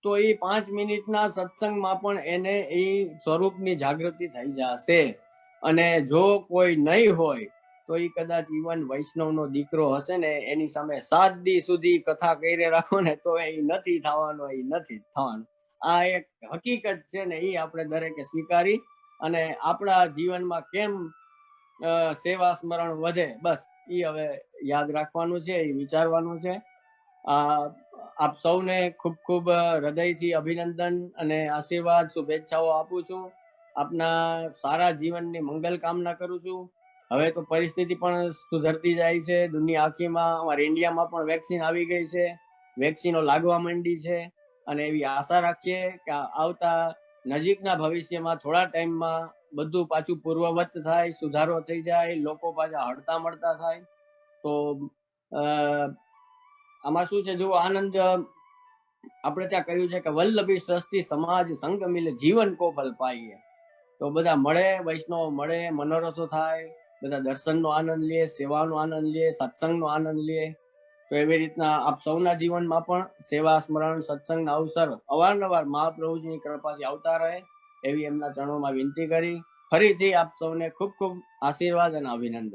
તો એ 5 મિનિટના સત્સંગમાં પણ એને એ સ્વરૂપની જાગૃતિ થઈ જશે. અને જો કોઈ નહીં હોય તો એ કદાચ ઇવન વૈષ્ણવનો દીકરો હશે ને, એની સામે 7 દી સુધી કથા કરી રાખો ને તો એ નથી થવાનો, એ નથી થવાનું. આ એક હકીકત છે ને, એ આપણે દરેકે સ્વીકારી અને આપણા જીવનમાં કેમ સેવા સ્મરણ વધે, બસ એ હવે યાદ રાખવાનું છે, એ વિચારવાનું છે. આપ સૌને ખૂબ ખૂબ હૃદયથી અભિનંદન અને આશીર્વાદ, શુભેચ્છાઓ આપું છું. આપના સારા જીવનની મંગલ કામના કરું છું. હવે તો પરિસ્થિતિ પણ સુધરતી જાય છે દુનિયા આખીમાં. અમારા ઇન્ડિયામાં પણ વેક્સિન આવી ગઈ છે, વેક્સિનો લાગવા માંડી છે. અને એવી આશા રાખીએ કે આવતા નજીકના ભવિષ્યમાં થોડા ટાઈમમાં બધું પાછું પૂર્વવત થાય, સુધારો થઈ જાય, લોકો પાછા હળતા મળતા થાય. તો આમાં શું છે, જો આનંદ આપણે ત્યાં કહ્યું છે કે વલ્લભી સૃષ્ટિ સમાજ સંગ મિલે જીવન કો ફલ પાઈએ. તો બધા મળે, વૈષ્ણવ મળે, મનોરથો થાય, બધા દર્શનનો આનંદ લે, સેવાનો આનંદ લે, સત્સંગનો આનંદ લે. તો એવી રીતના આપ સૌના જીવનમાં પણ સેવા સ્મરણ સત્સંગના અવસર અવારનવાર મહાપ્રભુજીની કૃપાથી આવતા રહે એવી એમના ચરણોમાં વિનંતી કરી ફરીથી આપ સૌને ખૂબ ખૂબ આશીર્વાદ અને અભિનંદન.